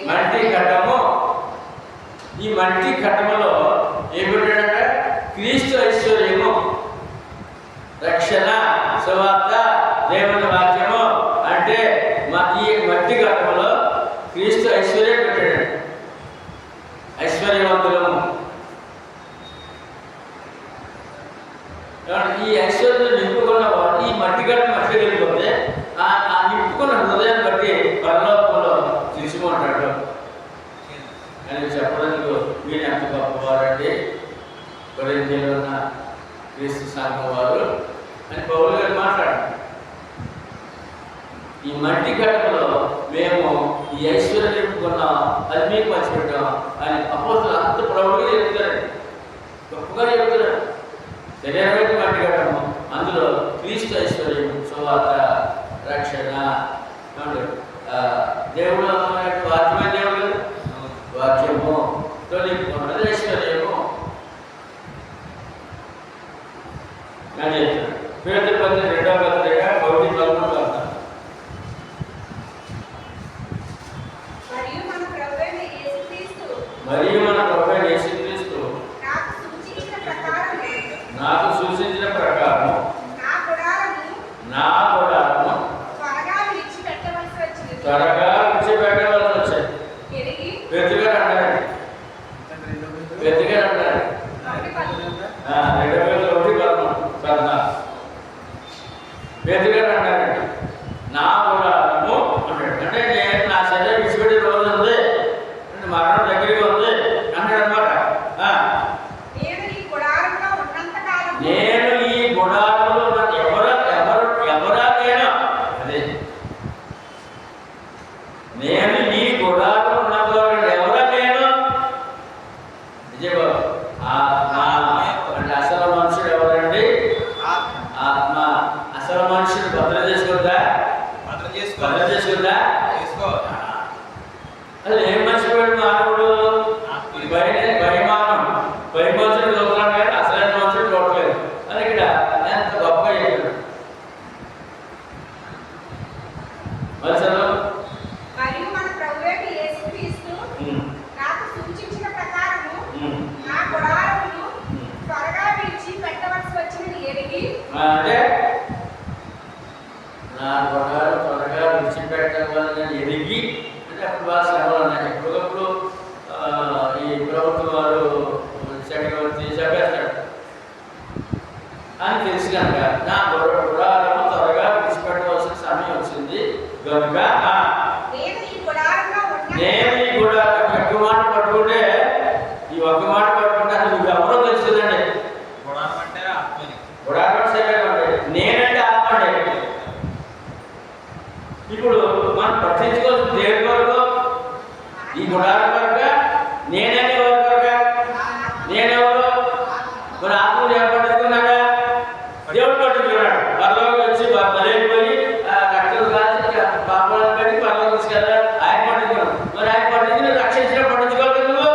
మల్టీ ఘటము. ఈ మల్టీ ఘటములో ఏమిటంటే క్రీస్తు ఐశ్వర్యము, రక్షణ, సువార్త, దేవుని వాక్యము అంటే ఈ మట్టి ఘటములో క్రీస్తు ఐశ్వర్యం పెట్టాడు. ఐశ్వర్యవంతులము. ఈ ఐశ్వర్యం నింపుకున్న వాడు ఈ మట్టి గట్ట మట్టి వెళ్ళిపోతే ఆ నింపుకున్న హృదయాన్ని బట్టి పరలోకంలో తెలుసుకుంటాడు అని చెప్పడానికి మీరు ఎంత గొప్పవారండి కొరింథీయులో ఉన్న క్రీస్తు సంఘం వారు అని పౌలు గారు మాట్లాడారు. ఈ మట్టి గట్టలో మేము ఈ ఐశ్వర్యం నింపుకున్నాం, అది మీకు పంచిపెట్టాం అని అపోస్తలులు అంత ప్రౌఢంగా చెప్తారండి, గొప్పగా చెప్తున్నాడు. శరీరమైన మట్టి ఘటము, అందులో క్రీస్తు ఐశ్వర్యం, సువార్త, రక్షణ, దేవుడు వాక్యమైన దేవుడు, వాక్యము తొలిపుకున్నది ఐశ్వర్యము అని చెప్తాడు. పేదల పత్రిక 2వ పత్రిక 1:13 అంటారు. మరియు మన ప్రభువైన యేసుక్రీస్తు నాకు సూచించిన ప్రకారం నా గుడారము త్వరగా విడిచిపెట్టవలసి వచ్చింది. వెతిగా అన్నారండి, వెతిగా అన్నారు. 2:1-14 వెతిగా అన్నారండి. నా గుడారము అంటే నేను నా శరీరం విడిచిపెట్టే రోజు ఉంది, మరణం దగ్గరికి ఉంది అన్నాడు అనమాట. నేను ఈ గుడారంలో ఎవరా అదే నేను ఈ గుడారంలో ఉన్నంతలో ఎవరా నిజబాబు అంటే అసలు మనుషుడు ఎవరండి? ఆత్మ. అసలు మనుషుడు భద్ర చేసుకుందా? అది ఏం మర్చిపోయాడు మానవుడు? భయమనుషుడు చూస్తున్నాడు కానీ అసలైన మనుషుడు చూడలేదు అని ఇక్కడ ఎంత గొప్పగా చెప్పాడు. మరియు మన ప్రభువైన యేసుక్రీస్తు నాకు సూచించిన ప్రకారము నా గుడారమును త్వరగా విడిచిపెట్టవలసి వచ్చినది ఎరిగి, అంటే నా గుడారం త్వరగా విడిచిపెట్టవాలని ఎరిగి అంటే అప్పుడు బాగా శ్రమలు ఉన్నాయి. ఎప్పటికప్పుడు ఈ ప్రభుత్వం వారు చక్రవర్తి చెప్పేస్తాడు అని తెలిసి కనుక నా గుడారము త్వరగా విడిచిపెట్టవలసిన సమయం వచ్చింది కనుక నేను ఈ గుడారంలో ఒక్క మాట పట్టుకుంటే అసలు నువ్వు ఎవరో తెలుస్తుందండి. గుడారం సేపండి, నేనంటే ఆత్మ అండి. ఇప్పుడు మనం పట్టించుకోవాల్సిన దేవుడి వరకు ఈ గుడారం వరకు నేననే వరకు నేనెవరు మరి ఆత్మ పట్టుకున్నాడా? దేవుడు పట్టుకున్నాడు. పరలోకి వచ్చి బలైపోయి రక్తం కాల్చి పాపాలను కట్టి పరలోకి తీసుకెళ్ళాడు. ఆయన పట్టుకున్నాడు. మరి ఆయన పట్టుకుని రక్షించిన పట్టించుకోవాలి. నువ్వు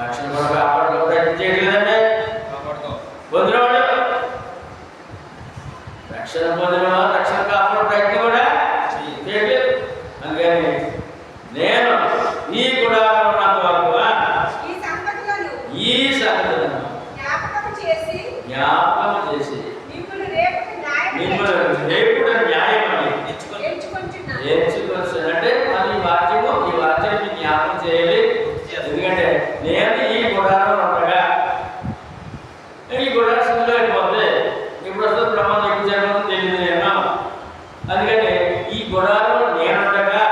రక్షణ కూడా కాపాడుకో ప్రయత్నం చేయట్లేదండి. పొందినవాడు రక్షణ పొందినవాడు రక్షణ కాపాడు ప్రయత్నం కూడా చేయట్లేదు. అందుకని నేను ఈ గుడారం ఉన్నంత వరకు ఈ సంగతులను జ్ఞాపకం చేసి మిమ్మల్ని రేపుడు న్యాయం అని ఎంచుకొచ్చు అంటే మళ్ళీ ఈ వాక్యం మీకు జ్ఞాపకం చేయాలి. ఎందుకంటే నేను ఈ గుడారం ఉండగా ఈ గుడారం స్థితిలో అయిపోతే ఇప్పుడు వస్తుంది ప్రమాదం ఎక్కువ జరగడం తెలియదు నేను. అందుకని ఈ గుడారంలో నేనుండగా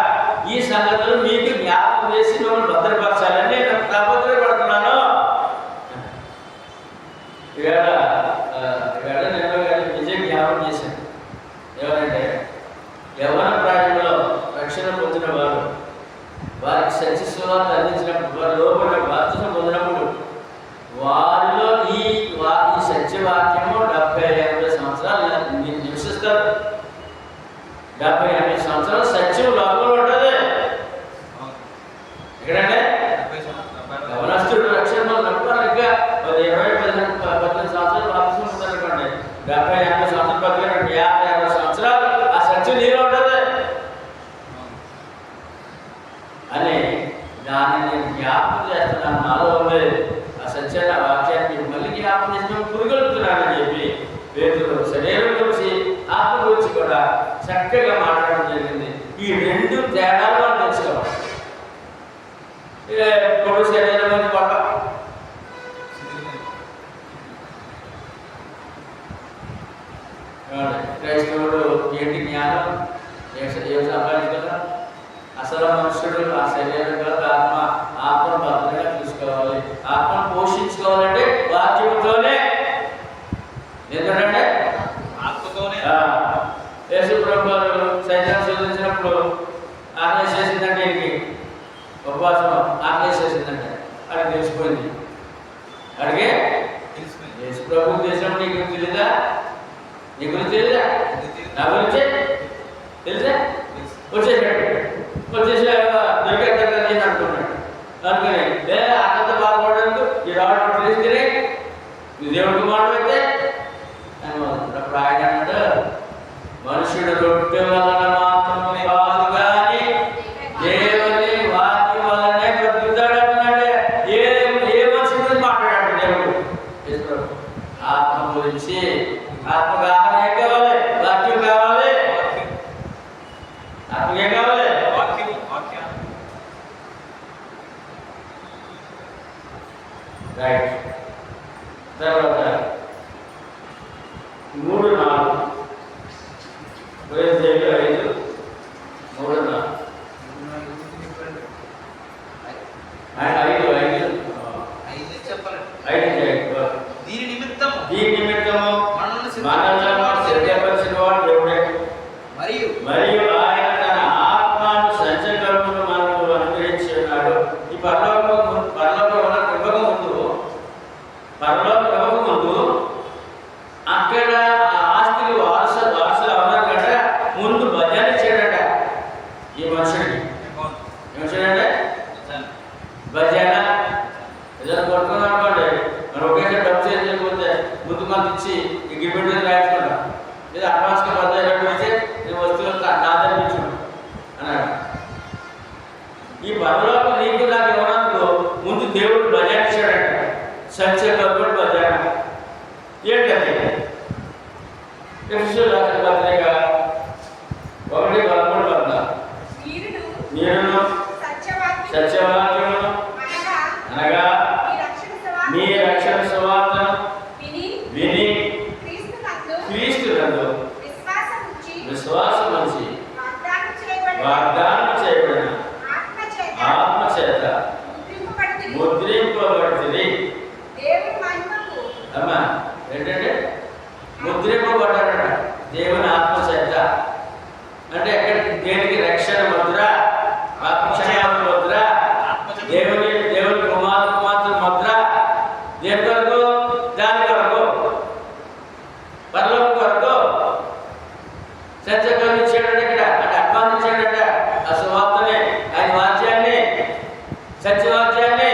ఈ సంగతులు మీకు జ్ఞాపకం చేసి మిమ్మల్ని భద్రపరచాలని నేను తాపత్రయపడుతున్నాను. ఇవాళ నేను నిజం జ్ఞాపకం చేశాను. ఎవరంటే యవ్వన ప్రాయంలో రక్షణ పొందిన వారు వారికి సత్యస్వార్త అందించినప్పుడు వారు లోపల బాప్తిసం పొందినప్పుడు వారిలో ఈ సత్యవాక్యము 70-80 సంవత్సరాలు నివసిస్తారు. 70-80 సంవత్సరాలు సత్యం లోపల ఉంటుంది. ఎక్కడంటే యవనస్తుడు రక్షణ పొందినప్పుడు ఇంకా 20-18 సంవత్సరాలు బాప్తిసం పొందారనుకోండి. 70-80 సంవత్సరాలు బతికారంటే 50-60 సంవత్సరాలు ఆ సత్యం నీలో ఉంటుంది. నాలో ఉంది ఆ సత్యాన్ని ఆ వాక్యాన్ని మళ్ళీ జ్ఞాపకం చేసి మేము పురుగొలుపుతున్నానని చెప్పి పేతురు శరీరం గురించి ఆత్మ గురించి కూడా చక్కగా మాట్లాడడం జరిగింది. ఈ రెండు తేడాలు మనం తెలుసుకోవాలి. ఇప్పుడు శరీరం అని పక్క క్రైస్తవుడు ఏంటి జ్ఞానం ఏం సంపాదించగల అసలు మనుషుడు ఆ శరీరం కాదు ఆత్మను భద్రంగా చూసుకోవాలి. ఆత్మను పోషించుకోవాలంటే వాక్యంతోనే, ఎందుకంటే ఆత్మతోనే. యేసు ప్రభు సైతాన్ని శోధించినప్పుడు ఆకలి చేసిందంటే ఇంటికి ఉపవాసం ఆకలి చేసిందంటే అది తెలిసిపోయింది. అడిగే యేసు ప్రభు చేసినప్పుడు నీకు తెలీదా? నీ గురించి తెలీదా? నా గురించి తెలుసా? వచ్చేసాడు. వచ్చేసి దొరికేద్దా నేను అనుకున్నాడు. అనుకుని ఆకలితో బాధపడడానికి ఈ రావడం తీసుకుని దేవుడికి మాటైతే అప్పుడు ఆయన అన్నాడు, మనుషుడు రొట్టె వలన మాత్రం కాదు కానీ దేవుని వాక్యం వలనే బ్రతుకుతాడు అన్నాడు. ఏ మనుషుడి గురించి మాట్లాడాడు దేవుడు? ఆత్మ గురించి. ఆత్మకు ఆహారం ఏం కావాలి? వాక్యం కావాలి. ఆత్మకి ఏం కావాలి? వాక్యం. రైట్. తర్వాత 3-4 5 3-4 ఐదు చెప్పాలి. 5 దీని నిమిత్తము మనలను సిద్ధపరిచిన వాడు దేవుడే. మరియు ఆయన తన ఆత్మను సంచకరులను మనకు అనుగ్రహించి ఉన్నాడు. ఈ పరలోకం ఇవ్వక ముందు అక్కడ ఆస్తికి వారసులు అవన్నారు కదా, ముందు భజన ఇచ్చాడట ఈ మనుషుడికి. ఏమొచ్చాడంటే భజన. ఏదైనా కొట్టుకుని అనుకోండి, మనం ఒకేసారి డబ్బు చేయకపోతే ముందు మంది ఇచ్చి ఈ గిఫ్ట్ మీద రాయించుకుంటాం. లేదా అడ్వాన్స్గా 10,000 అయితే నేను వస్తువులు నాదనిపించు అన్నాడు. ఈ పరలోకం నీకు నాకు ఇవ్వనందుకు ముందు దేవుడు భజన ఇచ్చాడట. సత్యకర్మ భజన ఏంటది? ఎఫెసీయులకు రాసిన పత్రిక 1:13 మీరును సత్యవాక్యమును అనగా మీ రక్షణ సువార్తను విని క్రీస్తునందు విశ్వాసం ఉంచి వాగ్దానం చేయబడిన ఆత్మ చేత ముద్రింపబడుతుంది. అమ్మా ఏంటంటే ముద్రింపబడ్డాడట దేవుని ఆత్మ చేత. అంటే ఎక్కడ దేనికి రక్షణ ముద్ర, ఆత్మక్షేమ ముద్ర, దేవుని కుమార్తె ముద్ర. దేని కొరకు? దాని కొరకు, పరలోకం కొరకు సత్యకం ఇచ్చాడట. ఇక్కడ అంటే అడ్వాన్స్ ఇచ్చాడట. ఆ సువార్తని, ఆయన వాక్యాన్ని, సత్యవాక్యాన్ని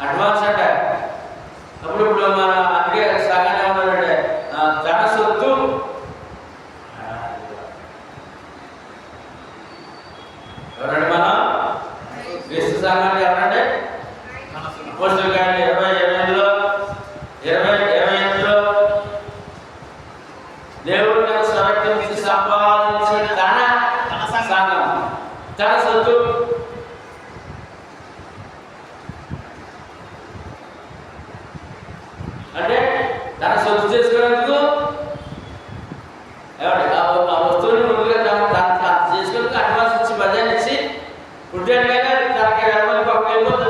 అడ్వాన్స్ అంట. అప్పుడు మన అందుకే సాగానే ఉన్నాడంటే తన సొత్తు ఎవరంటే మనం క్రీస్తు సంఘాన్ని ఎవరంటే అపోస్తలుల కార్యాలు 20:28లో దేవుడు తన స్వరక్తం నుంచి సంపాదించిన తన సంఘం, తన సొత్తు. అంటే తన సొత్తు చేసుకునేందుకు ఆ వస్తువుని ముందుగా తను చేసుకుని అడ్వాన్స్ ఇచ్చి బజార్ ఇచ్చి పుట్టాడుగానే తనకి వెళ్ళిపోతుంది.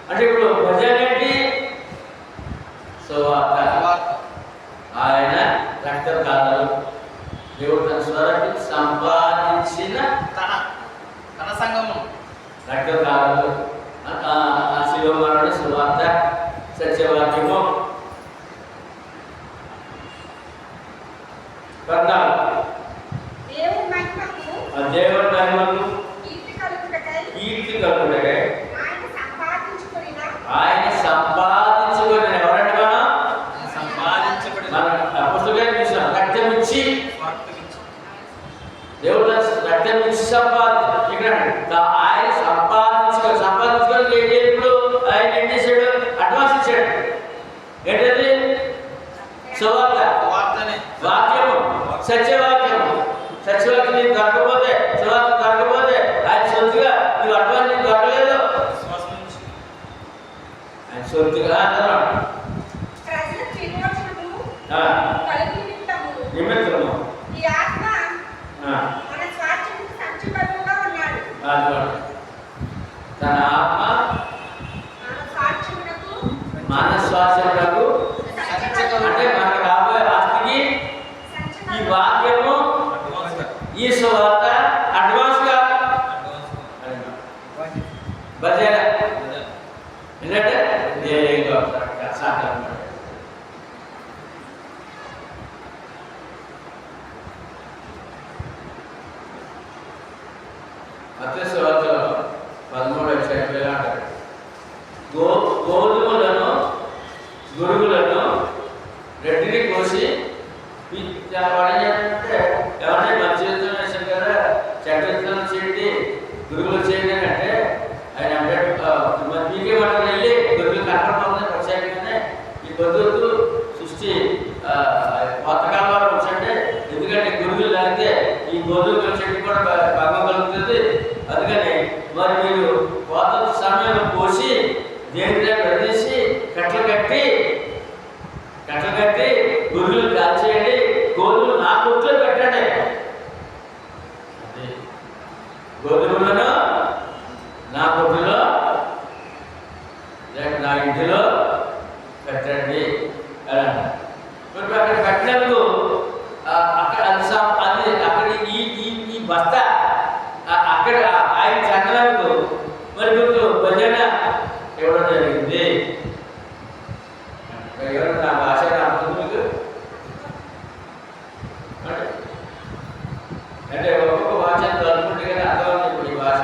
అంటే ఇప్పుడు బజార్ ఏంటి? ఆయన రక్తదాతలు. దేవుడు తన స్వరాన్ని సంపాదించిన తన సంఘము రక్తదాతలు. ఆ శివమానుడు సువార్త సత్యవాక్యము. 14 దేవుని మహిమకు కీర్తి కలుగుటకై ఆయన సంపాదించుకొని ఎవరంటే మనం పుస్తకాన్ని చూసాం. రక్తం ఇచ్చి దేవుడు రక్తం ఇచ్చి సంపాదించి ఇక్కడ సువార్త, వార్తనే వాక్యము, సత్యవాక్యము. సత్యవాక్యం నీకు దొరకపోతే, సువార్త దొరకపోతే ఆయన సొత్తుగా నీవు అడ్వాన్స్ నీకు దొరకలేదు. విశ్వాసం నుంచి ఆయన సొత్తుగా ప్రజలకు విమోచనము కలుగు నిమిత్తము ఈ ఆత్మ మన స్వాస్థ్యముకు సంచిపరువుగా ఉన్నాడు. తన ఆత్మ మన స్వాస్థ్యమునకు మనస్వాస్యములకు అంటే మనకు రాబోయే ఆస్తికి ఈ వాక్యము, ఈ సువార్త అడ్వాన్స్గా బజారా ఎందుకంటే మత్తయి సువార్తలో 13వ అధ్యాయంలో ఇలా అంటారు, గోధుమలను గురుగులను రెడ్డిని కోసి వాడేంటే ఎవరైనా మంచి విత్తనం వేసారు కదా, చెడ్డ విత్తనం చేయండి, గురుగులు చేయండి అని అంటే ఆయన అంటే మీకే మనం వెళ్ళి గురుగులు కట్టడం ప్రత్యేకంగానే ఈ పొద్దు సృష్టి కొత్తకాలంలో వచ్చండి. ఎందుకంటే గురుగులు లాగితే ఈ గోధుమ చెట్టు కూడా భంగం కలుగుతుంది. అందుకని మరి మీరు కోత సమయంలో పోసి దేవుడి ప్రదేశి కట్టలు కట్టి గురుగులు కాల్చేయండి, గోధుమలు నా కొట్లో పెట్టండి. గోధుమలను నా కొట్టులో నా ఇంటిలో పెట్టండి అని ఇప్పుడు అక్కడ పెట్టినందుకు అక్కడ అది అక్కడ ఈ బస్త అక్కడ ఆయన చందనందుకు మరి మీకు భజన ఇవ్వడం జరిగింది. నా భాష అర్థం మీకు అంటే ఒక్కొక్క భాష అనుకుంటే కానీ అర్థం ఇప్పుడు ఈ భాష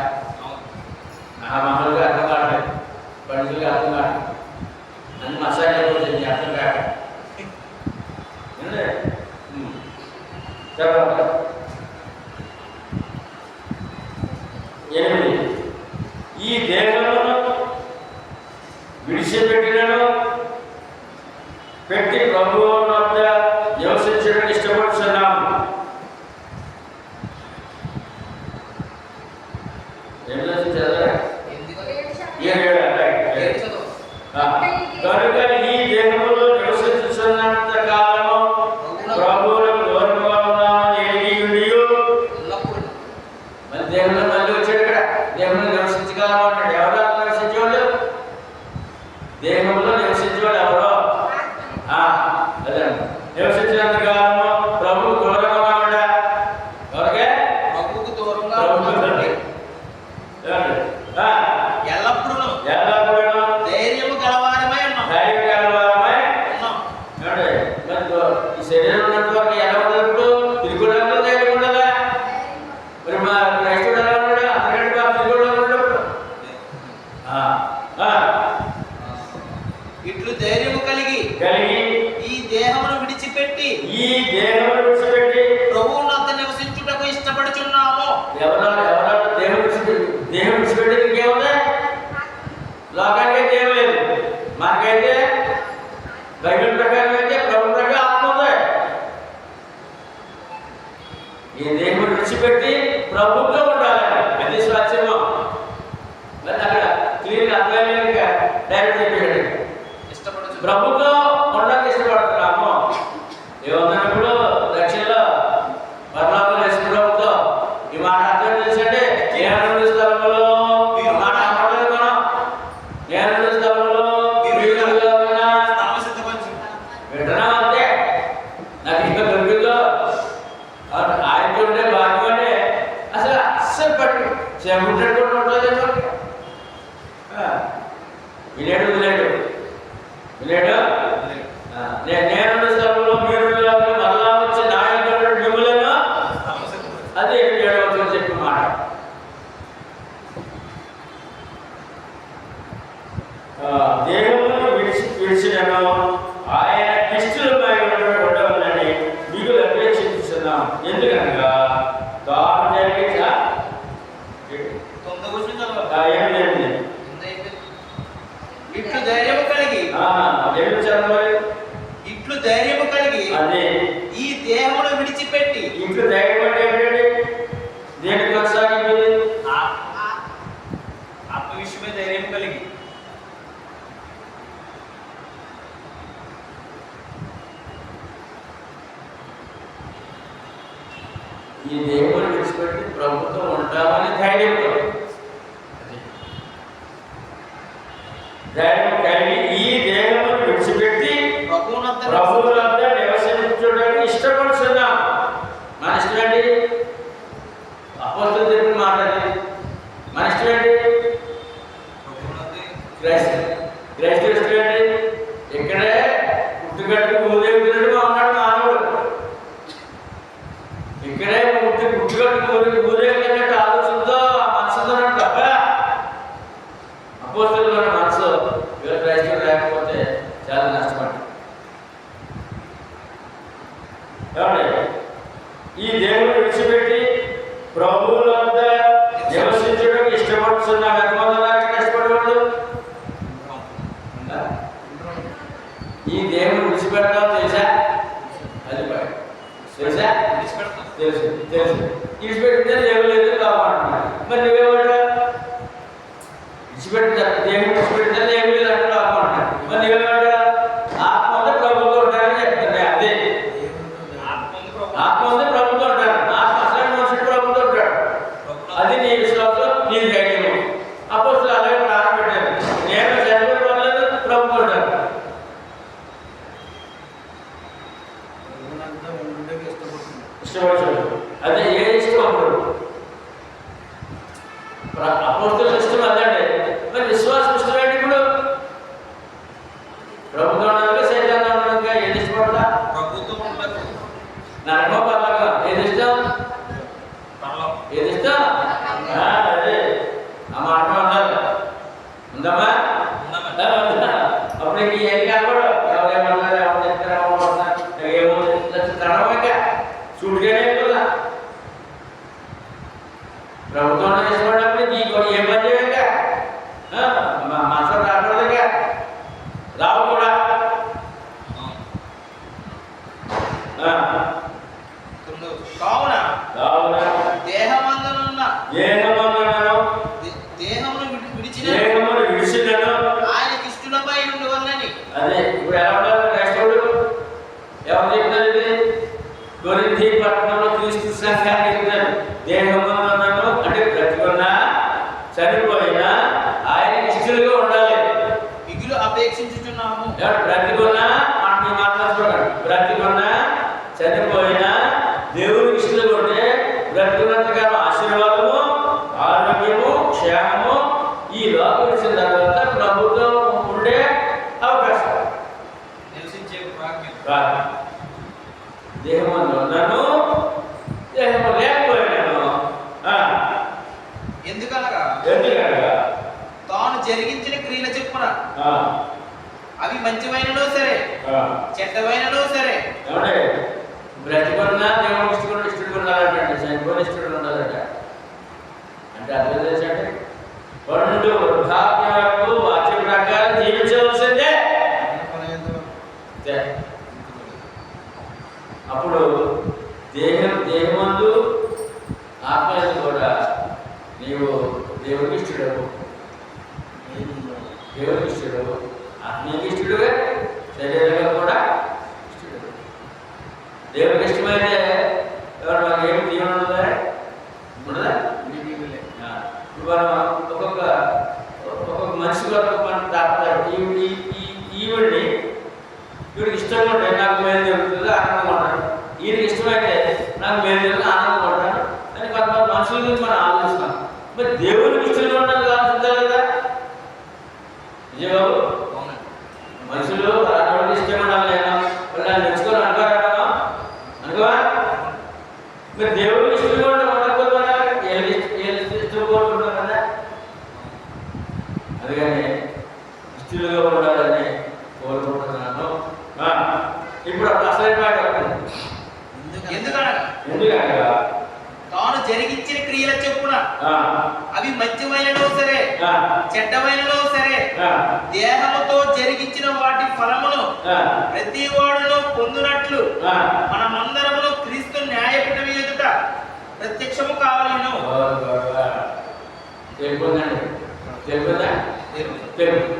మామూలుగా అర్థం కావట్లేదు, పండుగలుగా అర్థం కావట్లేదు, అన్ని మసాలా పోతుంది అర్థం కాక. తర్వాత 8 ఈ దేహమును విడిచిపెట్టినను పెట్టి ప్రభువు వద్ద నివసించడానికి ఇష్టపడుతున్నాము. ఏం చదివా? కనుక ఈ దేహములో నివసించుతున్నంత కాలము ప్రభువులకు దూరంగా ఉన్నామని ఎరిగియుండియు మళ్ళీ దేవుళ్ళు మళ్ళీ వచ్చాడు. ఇక్కడ దేవుళ్ళు నివసించగలము అన్నాడు. ఎవరో నివసించేవాళ్ళు, దేహంలో నివసించేవాడు ఎవరో అదే నివసించినంత కాలము ప్రభువు దూరంగా ఉన్నాడా? ఎవరికే? ప్రభువుకు దూరంగా ఎల్లప్పుడూ ధైర్యము గలవారమై ఉన్నాం. ఈ శరీరం ఉన్నంత వరకు ఎలా ఉన్నప్పుడు తిరుగుడంలో ధైర్యం ఉండాలా? మరి మా క్రైస్తవుడు ఎలా ఉన్నాడు? అంతకంటే మా తిరుగుడులో ఉన్నప్పుడు ఇట్లు ధైర్యము కలిగి ఈ దేహమును విడిచిపెట్టి ప్రభువు వద్ద నివసించుటకు ఇష్టపడుచున్నాము. ఎవరు దేహం విడిచిపెట్టి ఇంకేముందా? లోకానికే దేహం లేదు. మనకైతే బైబిల్ ప్రకారం అయితే ప్రభు ప్రకారం ఆత్మ ఉంది. ఈ దేహం విడిచిపెట్టి ప్రభుత్వం ఉండాలండి, అది స్వాచ్యము. మరి అక్కడ క్లియర్గా అర్థమయ్యేది డైరెక్ట్ చెప్పాడు, ప్రభుత్వం ఉండడానికి ఇష్టపడుతున్నాము. ఏమన్నప్పుడు దక్షిణలో పర్లోకంలో యేసు ప్రభుతో ఈ మాట అర్థం చేసంటే నేను స్థలంలో మాట అనలేదు. మనం నేను స్థలంలో వింటున్నా అంతే. నాకు ఇంకా దొరికిందో ఆయనతో ఉండే భాగ్యం అంటే అసలు పట్టి చెబుతాడు కూడా ఉంటుంది. వినేడు నేను స్థలంలో మీరు మళ్ళా వచ్చి నా యొక్క మిమ్మలను అది 7వ చెప్పిన మాట. దేహమును విడిచినను ఆయన క్రీస్తులపై ఉండవలని మీకు అపేక్షిస్తున్నాం. ఎందుకనగా తాను జరిగిన ఇట్లు ధైర్యము కలిగి కలిగి అదే ఈ దేహమును విడిచిపెట్టి ఇంట్లో ధైర్యం అంటే ఏంటంటే దేనికి కొనసాగిపోయింది ఆత్మ విషయమే ధైర్యం కలిగి ఈ దేవుడు విడిచిపెట్టి ప్రభుత్వం ఉంటామని ధైర్యంతో ధైర్యం కలిగి ఈ దేహమును విడిచిపెట్టి ప్రభువులంతా నివసించడానికి ఇష్టపడుతున్నాం. మన ఇష్టం ఏంటి? అపోస్తలులు చెప్పిన మాట అది. మన ఇష్టం ఏంటి? క్రైస్తవ ఇష్టం ఏంటి? ఇక్కడే పుట్టుకట్టు భూదేవుడు ఉన్నాడు మానవుడు. ఇక్కడే పుట్టుకట్టు భూదేవుడు ఆలోచనతో ఆ మనసుతో తప్ప అపోస్తలుల మనసు క్రైస్తవులు లేకపోతే చాలా నష్టపడ్డారు. ఈ దేవుడు విడిచిపెట్టి ప్రభువుల వద్ద నివసించడం ఇష్టపడుతున్నాం. ఎంతమంది కష్టపడేవాళ్ళు? ఈ దేవుడు విడిచిపెడతాం తెలుసా? అది తెలుసా? తెలుసు తెలుసు. విడిచిపెట్టితే దేవుడు లేదు కాపాడుతున్నాడు. మరి నువ్వేమంటా? విడిచిపెట్టిన దేవుడు విడిచిపెట్టితే దేవుడు లేదు అంటే కాపాడుతున్నాడు. మరి నువ్వేమంటా? ఆత్మ ఉంది ప్రభుత్వం ఉంటారని చెప్తాను. అదే ఆత్మ ఉంది ప్రభుత్వం ఉంటారు. ఆత్మ అసలు మనుషుడు ప్రభుత్వం ఉంటాడు. అది నీ విశ్వాసం, నీ ధైర్యం. అపోస్తలులు అలాగే ప్రారంభపెట్టారు. నేను చనిపోయిన వాళ్ళని ప్రభుత్వం ఉంటారు. ఇష్టపడతాడు. అదే ఏ ఇష్టం అప్పుడు అపోస్తలుల ఇష్టం అదండి. మరి విశ్వాసం ఇష్టం ఏంటి? ఇప్పుడు ప్రభుత్వం ఉండగా సైతాన్ని ఉండగా ఏది ఇష్టపడతా? ప్రభుత్వం ఉండదు. నరకం పర్లకం ఏది ఇష్టం? ఏది ఇష్టం? అదే ఆ మాట ఉండాలి. ఉందమ్మా? అప్పుడు ఇంక ఏం కాకూడదు. ఎవరేమన్నారు, ఎవరు చెప్తారు, ఏమో తడవక చూడుగానే కదా. ప్రభుత్వం ఇష్టపడినప్పుడు నీకు ఏం పని చేయక మనసు రాకూడదుక రావు కూడా. కావున దేహమందునున్న దేహమును విడిచినను ఆయనకి ఇష్టలపై ఉండి వల్లని. అదే ఇప్పుడు ఎలా ఉండాలి క్రైస్తవుడు? ఎవరు చెప్తారు ఇది? కొరింథీ పట్టణంలో క్రీస్తు సంఘానికి చెప్తారు. దేహమందునను అంటే బ్రతికున్నా చనిపోయినా ఆయనకి ఇష్టలుగా ఉండాలి. మిగులు అపేక్షించుచున్నాము. బ్రతికున్నా మీ మాట్లాడుతున్నాడు. బ్రతికున్నా చనిపోయినా దేవుడికి ఇష్టలుగా ఉంటే బ్రతికున్నంతకాలం ఆశీర్వాదము, ఆరోగ్యము, క్షేమము ఈ లోకం ఇచ్చిన తర్వాత ప్రభుత్వం ఉండే అవకాశం. నివసించే దేహమందు ఉన్నాను, దేహము లేకపోయినాను. ఎందుకనగా తాను జరిగించిన క్రియల చెప్పున అవి మంచివైనలో సరే చెడ్డవైనలో సరే. బ్రతికున్నా దేవుడు ఇష్టడు ఉండాలంటే చనిపోయిన ఇష్టడు ఉండాలట. అంటే అర్థం చేసంటే పండు వృద్ధాప్యం వరకు వాక్య ప్రకారం జీవించవలసిందే. అప్పుడు దేహమందు ఆత్మయందు కూడా నీవు దేవుడికి ఇష్టడు, దేవుడికి ఇష్టడు, ఆత్మీయకి ఇష్టడుగా, శరీరంగా కూడా ఇష్టడు. దేవుడికి ఇష్టమైతే ఎవరు మనకి ఏమి దీవెన ఉండదా? ఉండదా? ఇప్పుడు మనం ఒక్కొక్క మనిషి వరకు మనం తాపుతాడు. ఈవిడ్ని వీడికి ఇష్టంగా ఉంటాయి, నాకు మేలు జరుగుతుంది, ఆనందంగా ఉంటాడు. ఈయనకి ఇష్టమైతే నాకు మేలు జరుగుతుంది, ఆనందంగా ఉంటాడు అని కొంతమంది మనుషుల గురించి మనం ఆలోచిస్తాం. మరి దేవుడికి ఇష్టంగా ఉండాలి ఆలోచించాలి కదా. నిజబాబు, మనుషులు అలాంటి ఇష్టంగా ఉండాలి లేదా వాళ్ళు నేర్చుకొని అనుకోరా? అనుకోవా? మరి దేవుడికి ఇష్టంగా ఉండకపోతే ఇష్టం కోరుకుంటాం కదా. అందుకని ఇష్టలుగా ఉండాలని కోరుకుంటున్నాను. ఇప్పుడు అసలు ఎందుకనగా తాను జరిగించిన క్రియల చెప్పున అవి మంచివైనలో సరే చెడ్డవైనలో సరే దేహముతో జరిగించిన వాటి ఫలమును ప్రతి వాడును పొందునట్లు మనమందరము క్రీస్తు న్యాయపీఠం ఎదుట ప్రత్యక్షము కావాలను. తెలుపుందండి, తెలుపుదా? తెలుపు.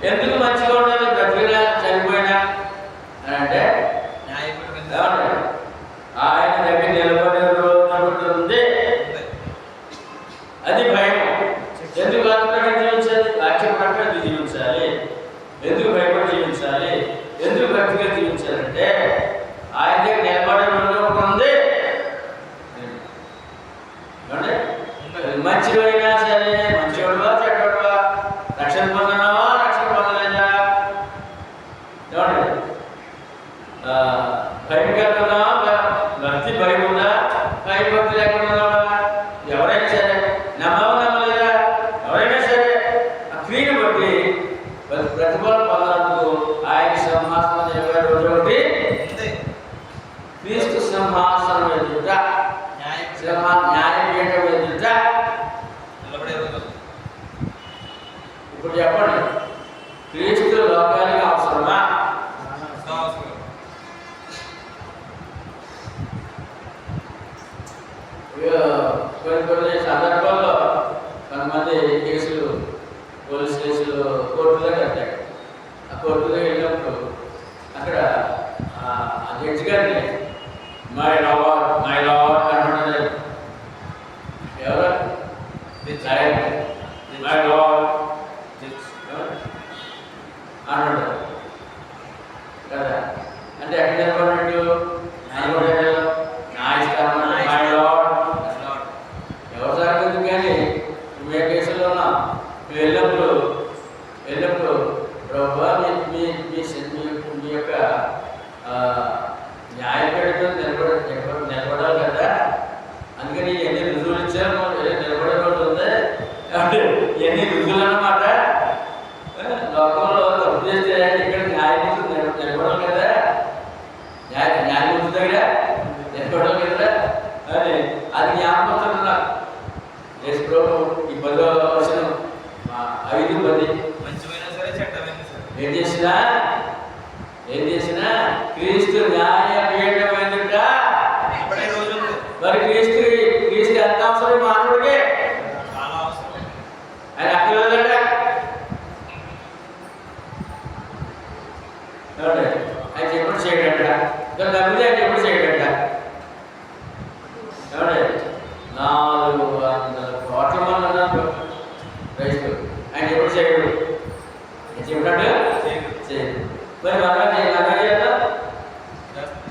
ఎందుకు మంచిగా ఉండాలి? బ్రతికినా చనిపోయినా అని అంటే ఆయన దగ్గర నిలబడే రోజు ఉంది. అది భయం. ఎందుకు వాక్యం జీవించాలి? వాక్యం ప్రకారం జీవించాలి. ఎందుకు భయపడి జీవించాలి? ఎందుకు భక్తిగా జీవించాలంటే ఆయన దగ్గర నిలబడే రోజు ఒకటి ఉంది. మంచివైనా సరే, మంచివాడువా చెడ్డవాడువా, రక్షణ పొందనావా రక్షణ పొందలేదా, ఏమండి భయం కలుగుతున్నావా, భక్తి భయం ఉందా, భయం భక్తి లేకుండా ఎవరైనా సరే, నమ్మవా నమ్మలేదా, ఎవరైనా సరే ఆ క్రియను బట్టి ప్రతిఫలం పొందడానికి ఆయన సింహాసనం నిలబడే రోజు ఒకటి క్రీస్తు సింహాసనం ఎదుట న్యాయపీఠం ఎదుట నిలబడే రోజు. ఇప్పుడు చెప్పండి, క్రీస్తు లోకానికి అవసరమా? కొన్ని సందర్భాల్లో కొంతమంది కేసులు, పోలీస్ కేసులు కోర్టులో కట్టారు. ఆ కోర్టులో వెళ్ళినప్పుడు అక్కడ ఆ జడ్జి గారిని మై లార్డ్ అంటున్నది. ఎవరు? మై లార్డ్ అంటున్నారు కదా. అంటే ఎక్కడ నిలబడినట్టు? నా ఇష్టం, మై లార్డ్. ఎవరు జరగదు కానీ మేము కేసుల్లో ఉన్నాం. మేము వెళ్ళినప్పుడు ప్రభువా మీ యొక్క న్యాయపీఠం నిలబడాలి కదా, అందుకని ఎన్ని రుజువులు ఇచ్చారు, నిలబడే రోజు ఉంది అంటే ఎన్ని రుజువులు అన్నమాట. లోకంలో తప్పు చేస్తే ఇక్కడ న్యాయమూర్తి నిలబడాలి కదా, న్యాయమూర్తి దగ్గర నిలబడాలి కదా అని అది జ్ఞాపకం నాకు. యేసు ప్రభు ఈ 10వ వచనం 5:10 మంచివైనా సరే చెడ్డమైనా సరే ఏం చేసినా క్రీస్తు న్యాయపీఠం ఎదుట నిలబడే రోజు ఉంది. మరి క్రీస్తు ఎంత అవసరం మానవుడికి? చాలా అవసరం. ఆయన అక్కర్లేదట. ఆయన ఎప్పుడు చేయగలట? నమ్మితే ఆయన ఎప్పుడు చేయగలట? ఏమంటే 400 కోట్ల మంది ఉన్నారు రైతులు. ఆయన ఎప్పుడు చేయడు? చెప్పినట్టు చేయదు. మరి మనం చేద్దాం,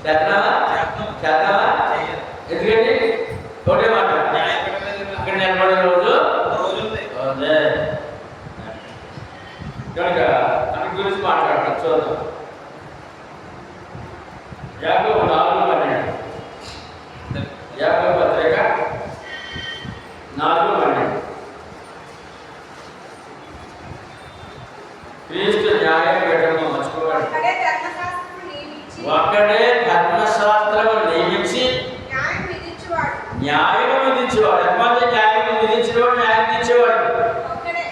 చేద్దామా? ఎందుకండి ఒకటే మాట, అక్కడ నిలబడే రోజు ఉంది కనుక దాని గురించి మాట్లాడతాం. చూద్దాం. యాకోబు 4:12. యాకోబు పత్రిక 4:12. క్రీస్తు న్యాయపీఠంలో మర్చిపోవాలి. ఒక్కడే ధర్మశాస్త్రం నియమించి న్యాయం విధించేవాడు. ఎంతమంది న్యాయం విధించేవాడు? న్యాయం విధించేవాడు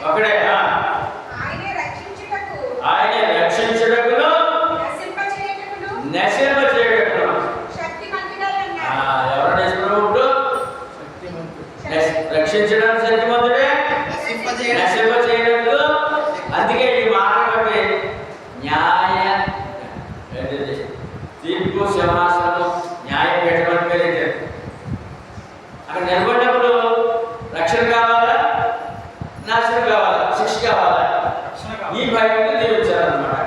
ఒక్కడే. ఆయన రక్షించుటకును నశింపచేయుటకును. ఎవరు నశింపడు? రక్షించడం శక్తిమంతుడే, నశింపచేయుటకు. అందుకే ఈ మాట బట్టి న్యాయ తీర్పు సింహాసనం న్యాయపీఠం అని పేరు. అక్కడ నిలబడినప్పుడు రక్షణ కావాలా, నాశనం కావాలా, శిక్ష కావాలా? ఈ భయంతో జీవించాలన్నమాట.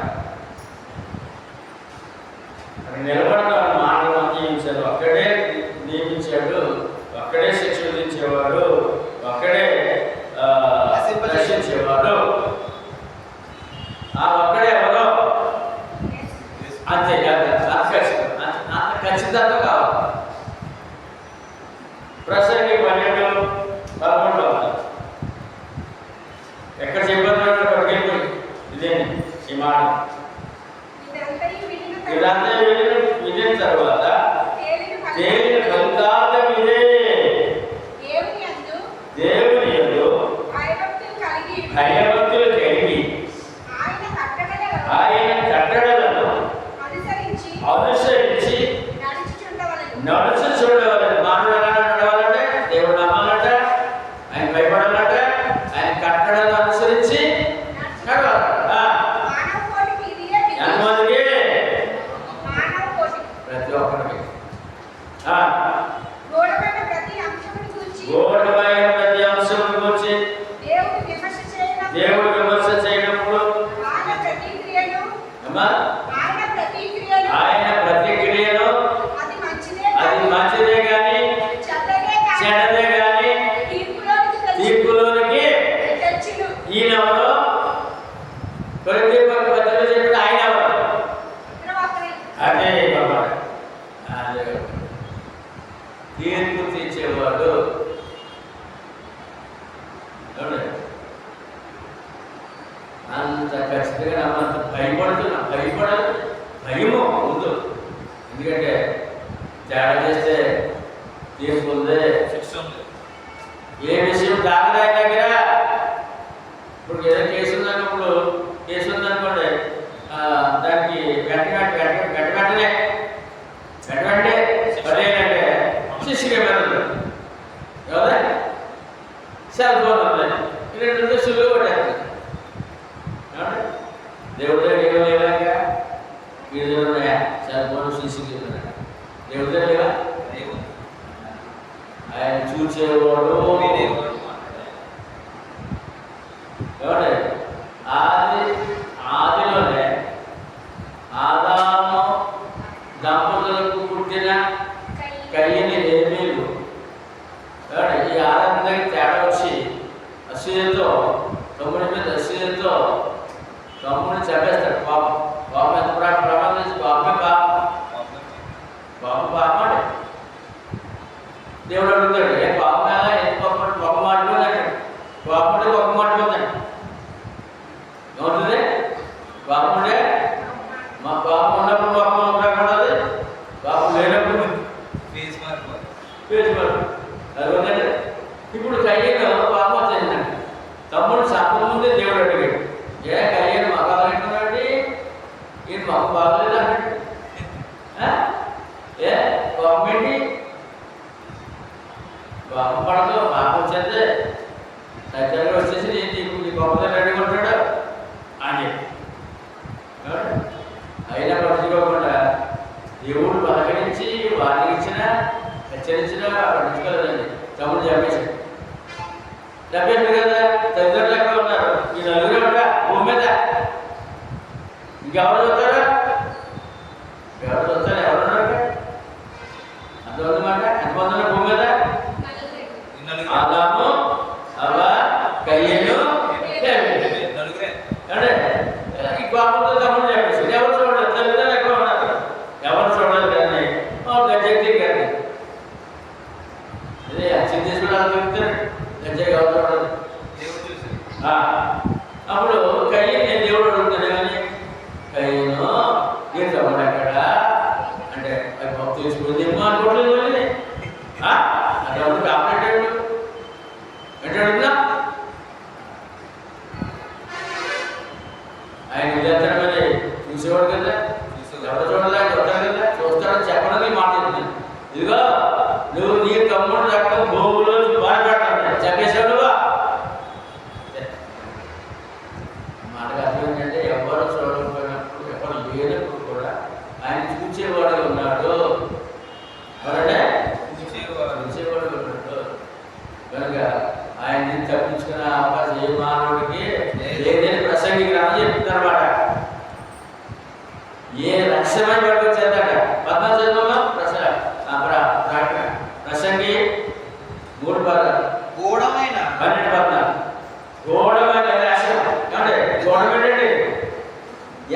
అక్కడ నిలబడతాడు, మాటలు జీవించాడు. ఒక్కడే నియమించాడు, ఒక్కడే శిక్ష విధించేవాడు, ఒక్కడే రక్షించేవాడు. ఆ ఒక్కడే ఎవరో అంతే ఖచ్చితంగా కావాలి. ప్రసంగి 12:11 ఎక్కడ చెప్పారు? పట్టుకెళ్ళిపోయి ఇదే ఈ మాట. ఇదంతా వినిన తర్వాత తేలిన ఫలితార్థం ఇదే: దేవుని యందు భయభక్తులు కలిగి ఆయన కట్టడలను తేడా చేస్తే తీసుకుందే శిక్ష ఉంది. ఏ విషయం దాగదా దగ్గర ఇప్పుడు ఏదో కేసు ఉందన్నప్పుడు కేసు ఉందనుకోండి దానికి వెంటనే పడేయాలంటే శిష్యుగా వెళ్ళదు కదా సెల్ ఫోన్ ఉంది ఈ రెండు సులువు పడేస్తుంది దేవుడి దగ్గర ఏమో లేవాక మీ దగ్గర ఉన్నాయా సెల్ ఫోన్ శిష్యుకి దేవుడి దగ్గర లేవా ఆయన చూసేవాడు ఎవడే ఆదిలోనే ఆదాము దంపతులకు పుట్టిన కయ్యని హేబేలు ఈ ఆరాధన దగ్గర తేడా వచ్చి అసూయతో తమ్ముడి మీద అసూయతో తమ్ముడిని చంపేస్తాడు పాపం పాపం ఎంత ప్రమాదం చేసి పాపమే పాపమాడే దేవుడు అడుగుతాడు ఏ పాపం ఎలా ఎంత పాప మాట్లాడు పాపముడే ఒక మాట్లాడుతాడు ఏమవుతుంది పాపముడే మా పాపం ఉన్నప్పుడు పాపం ఉండకూడదు పాపం లేనప్పుడు పేరు అదే ఇప్పుడు కయ్యను పాపం వచ్చిందండి తమ్ముడు చెప్పకముందే దేవుడు అడిగాడు ఏ కయ్యను మగాలంటున్నాడు ఈ మగ బాగలేదు అన్నాడు ఏ పాపం ఏంటి పాపం పడదు పాపం వచ్చేది దగ్గరగా వచ్చేసి నీ గొప్పగా అడుగుంటాడు అని అయినా పట్టించుకోకుండా దేవుడు బలకరించి వారికి ఇచ్చినా హెచ్చరించినా పట్టించుకోలేదండి తమ్ముడు చంపేశాడు కదా తల్లిదండ్రులు ఎక్కడ ఉన్నారు ఈ నలుగురు ఉంటా భూమి మీద ఇంకెవరు చూస్తారా ఎవరున్నారు అంతమంది మాట ఎంతమంది ఉన్నారు భూమి మీద ఆదాము అవ్వ కయ్యను అంటే ఈ పాపంతో తమ్ముడు చెప్పేసి ఎవరు చూడలేదు తల్లిదండ్రులు ఎక్కడ ఉన్నారు ఎవరు చూడలేదు కానీ గజ్జెక్తి కానీ అదే అచ్చం తీసుకుని చెప్తారు గజ్జెకి ఎవరు చూడలేదు అప్పుడు కయ్యను నేను దేవుడు అడుగుతాను కానీ కయ్యను నేను తమ్ముడు ఎక్కడ అంటే అది బాబు తీసుకుంది ఏమో అనుకోవట్లేదు మళ్ళీ అది ఎవరు కాపాడాడు అంటే అడుగుతున్నా ఆయన విద్యార్థులు మరి చూసేవాడు కదా ఎవరు చూడలే చూడలేదు కదా చూస్తాడని చెప్పడానికి మాట చెప్తున్నాను ఇదిగో నువ్వు నీ తమ్ముడు రక్తం భూములో బాధపడతాడు చెప్పేశావు నువ్వా మనకు అర్థం ఏంటంటే ఎవరు చూడకపోయినప్పుడు ఎవరు లేనప్పుడు కూడా ఆయన చూసేవాడు ఉన్నాడు ఎవరంటే చూసేవాడు ఉన్నాడు కనుక ఆయన్ని తప్పించుకునే అవకాశం ఏ మానవుడికి లేదని ప్రసంగికి రాని చెప్తున్నారన్నమాట ఏ లక్ష్యమై పట్టుకొచ్చేదట 14 ప్రసంగి 3:12 గూఢమైన 12 గూఢమైన లక్ష్యం అంటే గూఢం ఏంటండి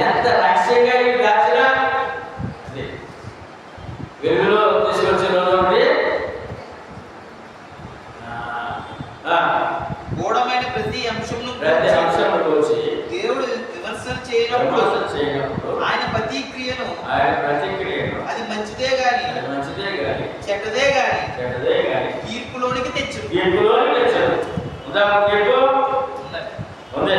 ఎంత లక్ష్యంగా ఈ దాచినా వెలుగులో తీసుకొచ్చిన గూఢమైన ప్రతి అంశంలో వచ్చి దేవుడు విమర్శలు చేయనప్పుడు ఆయన ప్రతిక్రియను అది మంచిదే గాని చెడ్డదే గాని తీర్పులోనికి తెచ్చు ఉంది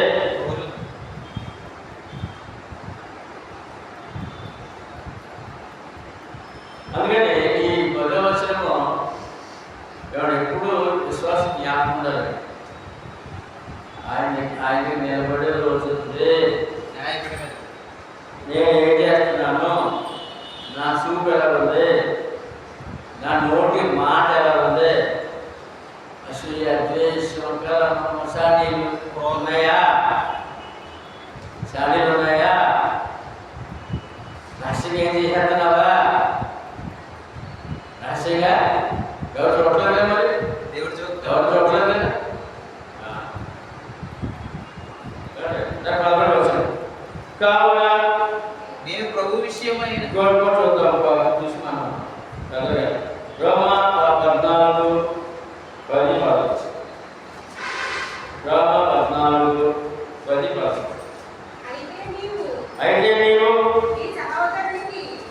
అందుకని ఈ 10వ వచనము ఎప్పుడు విశ్వాసం జ్ఞాపకం ఉండాలి ఆయన నిలబడే రోజు నేను ఏం చేస్తున్నాను నా చూపు ఎలా ఉంది నా నోటి మాట ఎలా ఉంది అసూయ ద్వేషం కలహం శాడీలు ఉన్నాయా రహస్యంగా ఏం చేసేస్తున్నావా రహస్యంగా ఎవరు చూడలేదు మరి దేవుడు ఎవరు చూడలేదు కావున నేను ప్రభు విషయమైన చూస్తున్నాను రోమా 14:10 అయితే నీవు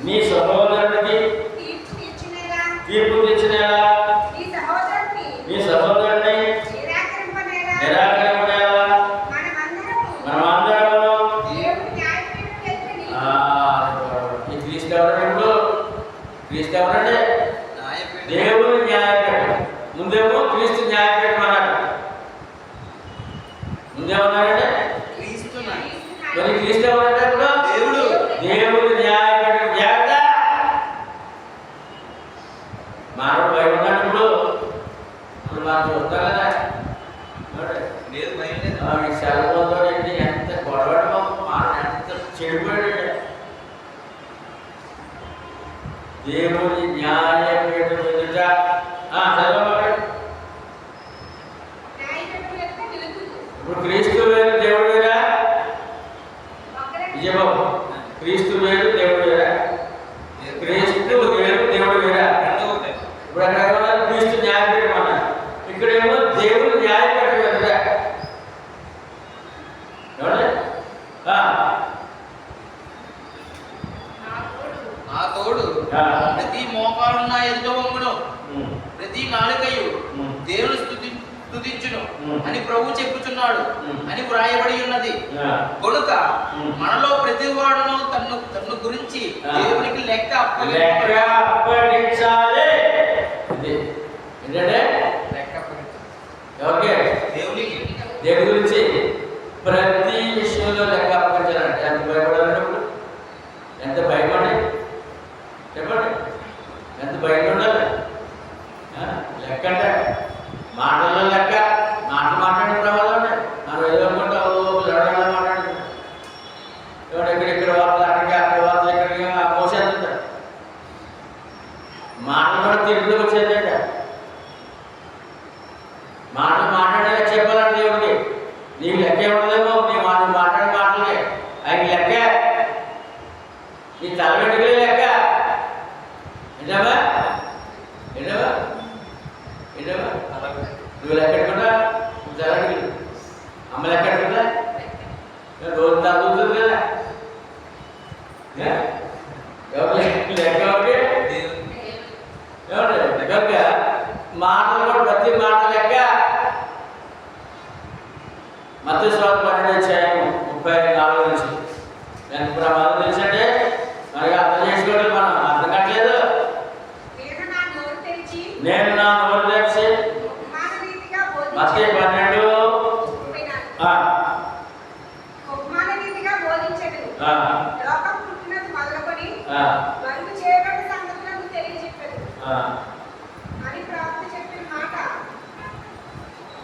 నీ సహోదరునికి తీర్పు తెచ్చిన నీ సహోదరుని నీ సహోదరుని నిరాకరింపనేలా నిరాకరింపనేలా మనమందరము దేవుని న్యాయపీఠం ఎదుట ఈ క్రీస్తు ఎవరండి? క్రీస్తు ఎవరండి? న్యాయపీఠం. దేవుని న్యాయపీఠం. ముందేమో క్రీస్తు న్యాయపీఠం అన్నాడు. ముందేమన్నారంటే క్రీస్తు మరి క్రీస్తు ఎవరంటే ఇప్పుడు దేవుడు. దేవుని న్యాయపీఠం. జాగ్రత్త. మానవుడు భయం ఉన్నాడు. ఇప్పుడు మనం చూస్తాం కదా లేదు, భయం లేదు. సెల్ ఫోన్తో ఎంత గొడవడు మానవుడు ఎంత చెడిపోయాడు. దేవుని న్యాయపీఠం ఎదుట చదవబడి న్యాయపీఠం ఎదుట నిలుచుదు. ఇప్పుడు క్రీస్తు వేరు దేవుడు వేరా? విజయబాబు, క్రీస్తు వేరు దేవుడు వేరా? క్రీస్తు వేరు దేవుడు వేరా? రెండూ ఒకటే. ఇప్పుడు అక్కడ ఏమన్నారు? క్రీస్తు న్యాయపీఠం అన్నారు. ఇక్కడేమో దేవుడు న్యాయపీఠం ఎదుట. ఏమండి? నా తోడు ప్రతి మోకాలు నా ఎదుట వంగును, ప్రతి నాలుకయు దేవుని స్తుతించును అని ప్రభు చెప్పుచున్నాడు అని వ్రాయబడి ఉన్నది. కనుక మనలో ప్రతి వాడును తన్ను గురించి దేవునికి లెక్క అప్పగించాలి. ఏంటంటే ఎవరికి? దేవునికి. దేవుడి గురించి ప్రతి విషయంలో లెక్క అప్పగించాలంటే ఎంత భయపడాలంటే ఇప్పుడు ఎంత భయపడి చెప్పండి, ఎంత భయం ఉండాలి? లెక్క అంటే మాటల్లో లెక్క. మాట్లాడే ప్రమాదం ఉన్నాయి. మనం ఏదో అనుకుంటా లడగడ మాట్లాడుకుంటాం. ఎవరు ఎక్కడెక్కడ వార్తలు అక్కడికి, అక్కడ వార్తలు ఎక్కడికి మోసేస్తుంటారు. మాటలు కూడా తిరుగుతూ వచ్చేదంట. మాట్లాడేలా చెప్పాలంటే దేవుడికి నీకు లెక్క ఉండదేమో. నీ మాట్లాడే మాటలకి ఆయన లెక్క. నీ తల వెంట్రుకలే లెక్క. ఏంటమ్మా? ఏంటమ్మా? ఏంటమ్మా? నువ్వు లెక్క పెట్టుకుంటా? తల వెంట్రుకలు అమ్మ లెక్క పెట్టుకుంటా? రోజు తగ్గుతుంది కదా. ఎవరు లెక్క ఒకటి? ఎవరు కనుక మాటలు కూడా ప్రతి మాట లెక్క. మత్తయి సువార్త 12:34 నుంచి ఎంత ప్రమాదం తెలుసంటే మనకి అర్థం చేసుకోవడం మనం అర్థం కావట్లేదు. నేను నా నోరు తెరిచి మత్తయి 12 లోకం పుట్టినది మొదలుకొని వరకు చేయబడిన సంగతులను తెలియజెప్పాడు అని ప్రవక్త చెప్పిన మాట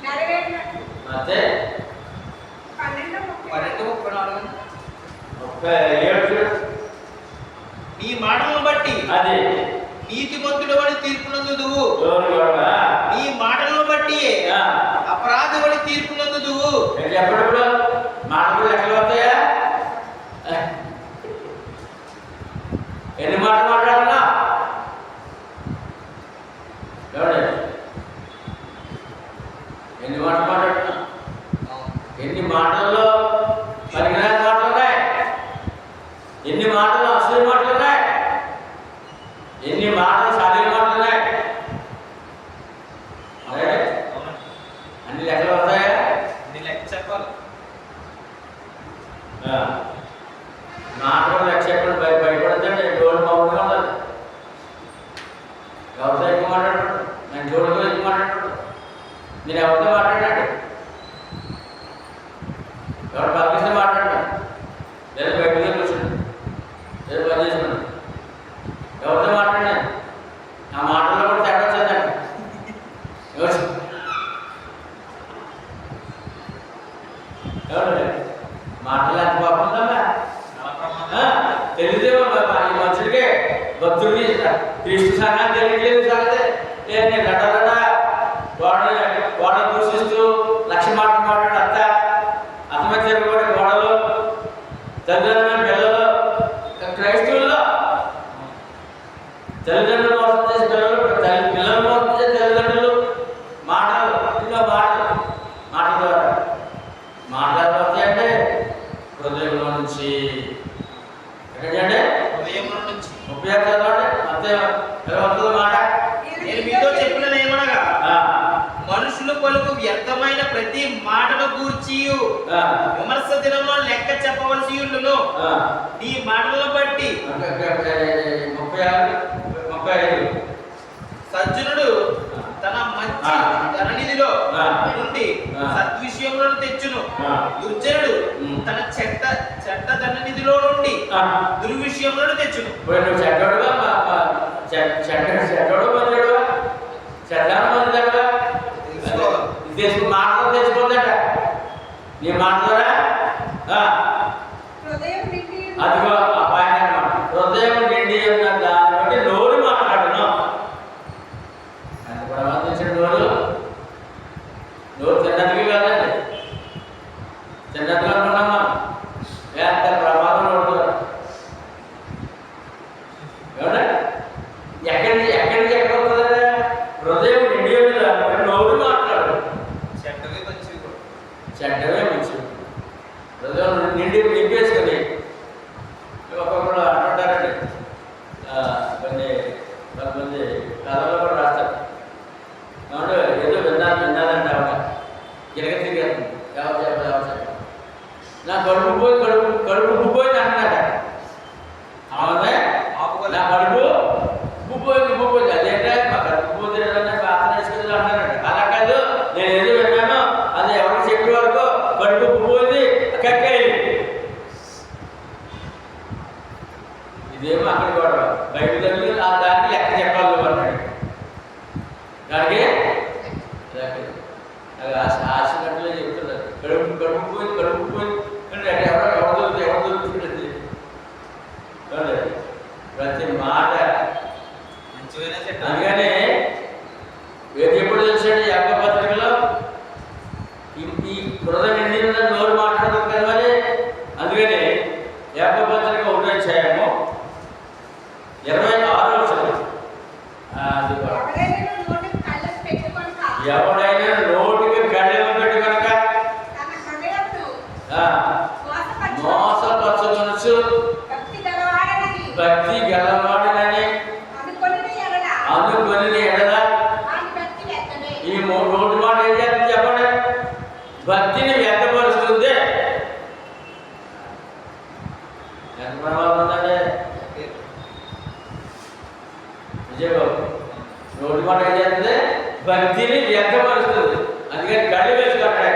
నెరవేరినట్టు. మత్తయి 12:34 నీ మాటలను బట్టి అది నీతిమంతుడు అని తీర్పునందుదువు. ఎవరు నీ మాటలను బట్టి అపరాధి తీర్పునందుదువు. ఎప్పుడప్పుడు మాటలు లెక్కలు వస్తాయా? ఎన్ని మాటలు మాట్లాడుతున్నా? ఎవరు ఎన్ని మాటలు మాట్లాడుతున్నా? ఎన్ని మాటల్లో పనికిరాని మాటలు ఉన్నాయి? ఎన్ని మాటలు అసలు మాటలు ఉన్నాయి? ఎన్ని మాటలు సాధ్య మాటలు ఉన్నాయి? అన్ని లెక్కలు వస్తాయా? నీ లెక్క చెప్పాలి. మాటలు లెక్క చెప్పండి. భయపడుతుంటే డోర్ బాగుండగా ఉండాలి. ఎవరితో ఎక్కువ మాట్లాడు? నేను డోర్తో ఎక్కువ మాట్లాడు. మీరు ఎవరితో మాట్లాడండి. ఎవరు పంపిస్తే మాట్లాడండి. లేదా బయటకు కూర్చోండి. లేదా పని చేసుకోండి. ఎవరితో మాట్లాడండి. ఆ మాటల్లో కూడా తేడా వచ్చేదండి. ఎవరు మాటలు ఎంత బాగుందా? తెలియదేమో ఈ మనుషుడికి భక్తుడికి క్రీస్తు సంఘాన్ని తెలియట్లేదు. సాగితే నేను రడరడ గోడలు దూషిస్తూ లక్ష మాటలు మాట్లాడు అత్త అతమధ్య కూడా గోడలు తల్లిదండ్రులు పిల్లలు క్రైస్తవుల్లో తల్లిదండ్రులు మోసం చేసే పిల్లలు మోసం చేసే తల్లిదండ్రులు మాటలు ఇంకా మాటల ద్వారా మాట్లాడతాయంటే హృదయంలో నుంచి ఎక్కడంటే హృదయంలో నుంచి 36 అంతే ఎలా వస్తుందో మాట ప్రతి మాటను గూర్చి ఆ, విమర్శ దినంలో లెక్క చెప్పవలసి ఉండును. ఆ. నీ మాటలను బట్టి 35 సజ్జనుడు తన మంచి ఆ. ధననిధిలో ఆ. నుండి ఆ. సద్విషయములను తెచ్చును. ఆ. దుర్జనుడు ఉమ్. తన చెడ్డ ధననిధిలో నుండి ఆ. దుర్విషయములను తెచ్చును. ఇప్పుడు నువ్వు చెడ్డోడుగా చెడ్డోడు మందుడుగా చెడ్డాను మందుడుగా మాటలు తెచ్చిపోతాడ నీ మాటలరా హృదయం నిండి అదిగో అబ్బాయి అన్నమాట. హృదయం నిండి ఉన్న దాన్ని బట్టి నోరు మాట్లాడను. ఎంత ప్రమాదించిన నోరు తిన్నదికి కాదండి, తిన్నదిగా అనుకున్నామా? ఎంత ప్రమాదం నోరు. ఏమన్నా ఎక్కడి నుంచి ఎక్కడ వస్తుందా? హృదయం నిండి ఉన్న దాన్ని బట్టి నోరు మాట్లాడు. చెడ్డవి మంచివి కూడా. చెడ్డమే మంచిది. హృదయం నింపేసుకొని ఒక్కొక్కరు అంటుంటారండి. కొంతమంది కథలో కూడా రాస్తారు. అవును ఏదో విన్నానంటే ఆవిడ గిరగ తిరిగేస్తుంది. ఎవరు చెప్పాలి నా కడుపు ఉబ్బిపోయింది అంటున్నాడ. అవునే నా కడుపు ఉబ్బిపోయింది. అదేంటే మా కడుపు పోతే ప్రార్థన చేసుకుంది అంటారండి. అలా కాదు, నేను ఏదో విన్నాను, అది ఎవరికి చెప్పే వరకు కడుపు ఉబ్బిపోయింది కక్కేది. ఇదేమో అక్కడ కూడా బయట తల్లి ఆ దాన్ని లెక్క చెప్పాలి అన్నాడు. దానికి ఆశనట్లే చెప్తున్నారు. కడుపు పోయి అంటే ఎవరు దొరుకుతుంది. ప్రతి మాట మంచివైన చెడ్డ. అందుకనే ఏది ఎప్పుడు తెలిసాడు యాభై పత్రికలో ఈ హృదయం నిండిన నోరు మాట్లాడదు కదా మరి. అందుకని యాభై పత్రిక 1వ అధ్యాయము 26వ వచనం. ఎవడైనా నోటికి కళ్ళెము పెట్టుకొనక తన హృదయమును మోసపరచుకొనుచు భక్తి గలవాడనని అనుకొని ఎడల ఈ నోటి మాట ఏం చేస్తుంది చెప్పండి? భక్తిని వ్యక్తపరుస్తుంది. ఎంత ప్రమాదం ఉందండి విజయబాబు. నోటి మాట ఏం చేస్తుంది? భక్తిని వ్యక్తపరుస్తుంది. అందుకని గడి వేసుకుంటాడు.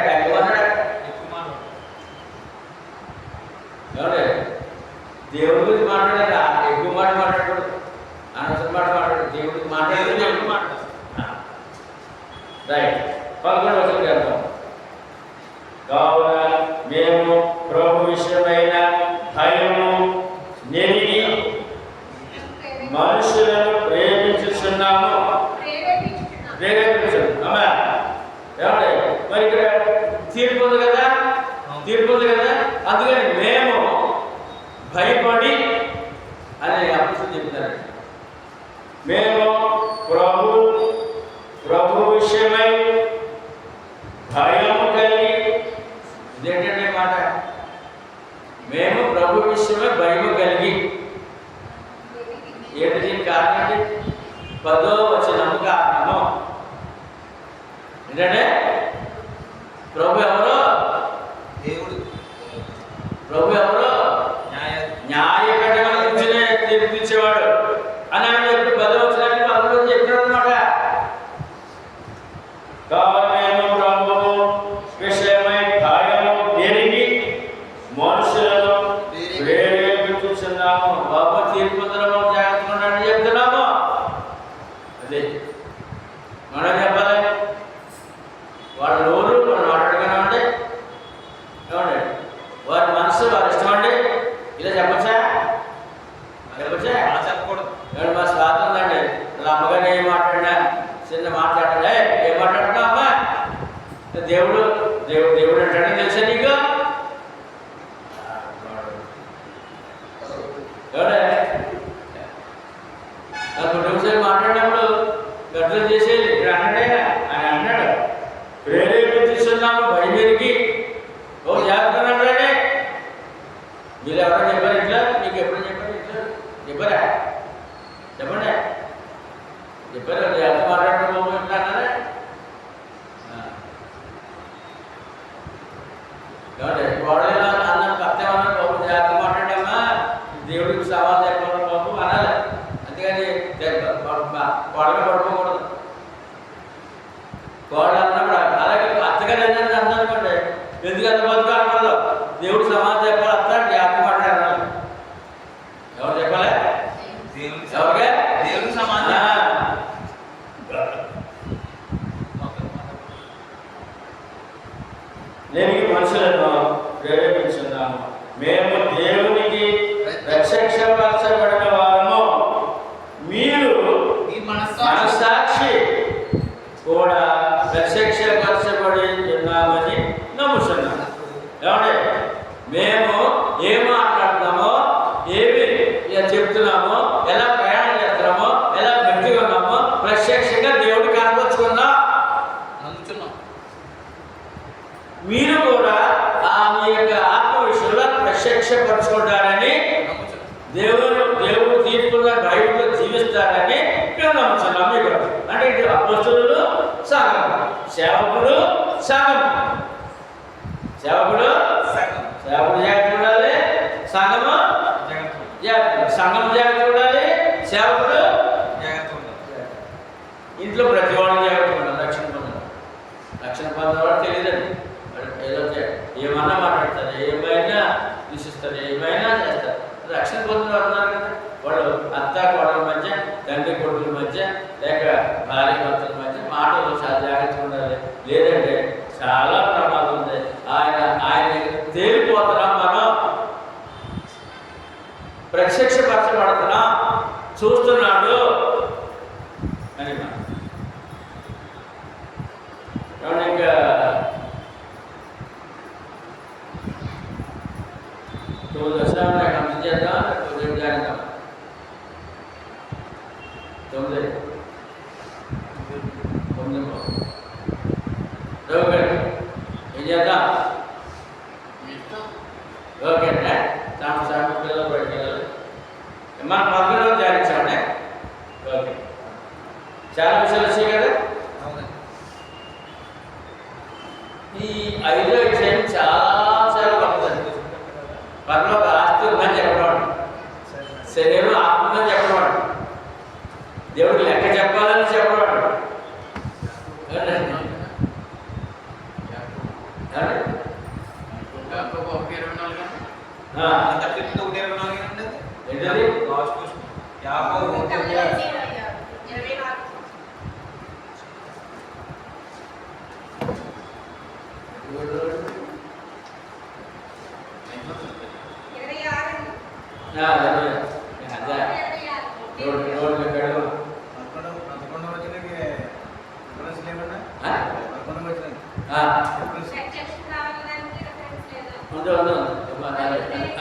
ఏమంటే దేవుడి గురించి మాట్లాడాక ఎక్కువ మాట మాట్లాడకూడదు, అనవసరం మాట మాట్లాడు. దేవుడికి మాట్లాడేది ఎక్కువ మాట. రైట్ 11వ వచనం చేద్దాం. కావున మేము ప్రభు విషయమైన భయము నెరిగి మనుషులను ప్రేమించుచున్నాము. అమ్మా ఏమంటే మరి ఇక్కడ తీర్పు ఉంది కదా. అందుకని మేము భయపడి అని అప్పుడు చెప్తున్నారు. మేము ప్రభు విషయమై భయము కలిగి. ఇదేంటంటే మాట, మేము ప్రభు విషయమై భయము కలిగి. ఏంటి దీనికి కారణం? 10వ వచనము కారణము ఏంటంటే ప్రభు ఎవరో న్యాయపీఠం కూర్చునే తీర్పిచ్చేవాడు అని ఆయన చెప్పి 10వ వచనానికి 11 చెప్పాడు అనమాట. కాబట్టి మేము ప్రభు విషయమై భయము ఎరిగి మనుషులను ప్రేరేపించుచున్నాము. బాబు తీర్పు జాగ్రత్తగా ఉండండి చెప్తున్నాము. అదే మనం చెప్పాలి. వాళ్ళ నోరు మనం మాట్లాడుకున్నామండి. ఏమండి వారి మనసు వారి ఇష్టం అండి. ఇలా చెప్పచ్చా? చెప్పకూడదు. మా స్వాతం ఉందండి. అలా అమ్మగారు ఏం మాట్లాడినా చిన్న మాట్లాడే ఏం మాట్లాడుతున్నావు అమ్మా? దేవుడు అంటాడని తెలుసా నీకు? నాకు నిమిషాలు మాట్లాడినప్పుడు గర్జన చేసేది. ఇక్కడ అన్నాడే ఆయన అన్నాడు, ప్రేరేపించున్నాము భయం ఎరిగి. ఓ జాగ్రత్త అన్నాడే. మీరు ఎవరైనా చెప్పారు ఇట్లా? మీకు ఎప్పుడు చెప్పారు ఇట్లా? చెప్పారా? చెప్పండి. చెప్పారు ఎంత మాట్లాడడం ఎట్లా అన్నారా? సమాజం చెప్పాలి బాబు అనాలి. అందుకని కోడలు పడుకోకూడదు. కోడలు అన్నప్పుడు అలాగే అత్తగారు ఏంటంటే అందనుకోండి ఎందుకు అంత బతుకు అనకూడదు. దేవుడు సమాజం చెప్పాలి అత్త జ్ఞాపకం పడ్డారు. ఎవరు చెప్పాలి? ఎవరికే? దేవుడికి సమాధానం. నేను ఈ మనుషులను ప్రేరేపించున్నాము, మేము దేవునికి ప్రత్యక్షపరచబడిన వారము, మీరు ఈ మనస్సాక్షి మనస్సాక్షి కూడా ప్రత్యక్షపరచబడి ఉన్నామని నమ్ముతున్నాను. ఏమంటే మేము ఏం మాట్లాడుతున్నామో, ఏమి చెప్తున్నామో, ఎలా ప్రయాణం చేస్తున్నామో, ఎలా గట్టిగా ఉన్నామో ప్రత్యక్షంగా దేవుడు కనపరుచుకున్నా నమ్ముచున్నాం. మీరు కూడా మీ యొక్క ఆత్మ విషయంలో ప్రత్యక్షపరచుకుంటారని దేవుడు తీర్పున్న బైబిల్లో జీవిస్తారని మేము నమ్ముతున్నాం. మీకు అంటే ఇది అపొస్తలులు సంఘం, సేవకుడు సంఘం. సేవకుడు జాగ్రత్త ఉండాలి, సంఘము సంఘం జాగ్రత్త ఉండాలి, సేవకుడు ఇంట్లో ప్రతి వాళ్ళు జాగ్రత్త ఉండాలి. రక్షణ పొందడం తెలియదండి. ఏదో ఏమన్నా మాట్లాడతారు, ఏమైనా విసిస్తారు, ఏమైనా చేస్తారు. రక్షణ పొందిన ఉన్నారు కదా, వాళ్ళు అత్త కోడల మధ్య, తండ్రి కొడుకుల మధ్య, లేక భార్య భర్తల మధ్య మాటలు చాలా జాగ్రత్తగా ఉండాలి. లేదంటే చాలా ప్రమాదం ఉంది. ఆయన తేలిపోతున్నాం, మనం ప్రత్యక్షపరచబడుతున్నాం, చూస్తున్నాడు అని. ఇంకా దశరాలు అంత చేద్దాం, రేపు జాగ్రత్త 9 ఓకే ఏం చేద్దాం? ఓకే అండి. సాయంత్రం పిల్లలు బయటకు వెళ్ళాలి. మనం 11 ధ్యానించామండి. ఓకే, చాలా విషయాలు వచ్చాయి కదా. ఈ 5వ విషయం చాలా గొప్పదండి. పరలోక ఆస్తి ఉందని చెప్పడం, శరీరం ఆత్మ ఉందని చెప్పడం, దేవుడికి లెక్క చెప్పాలని చెప్పడం. ఏంటది?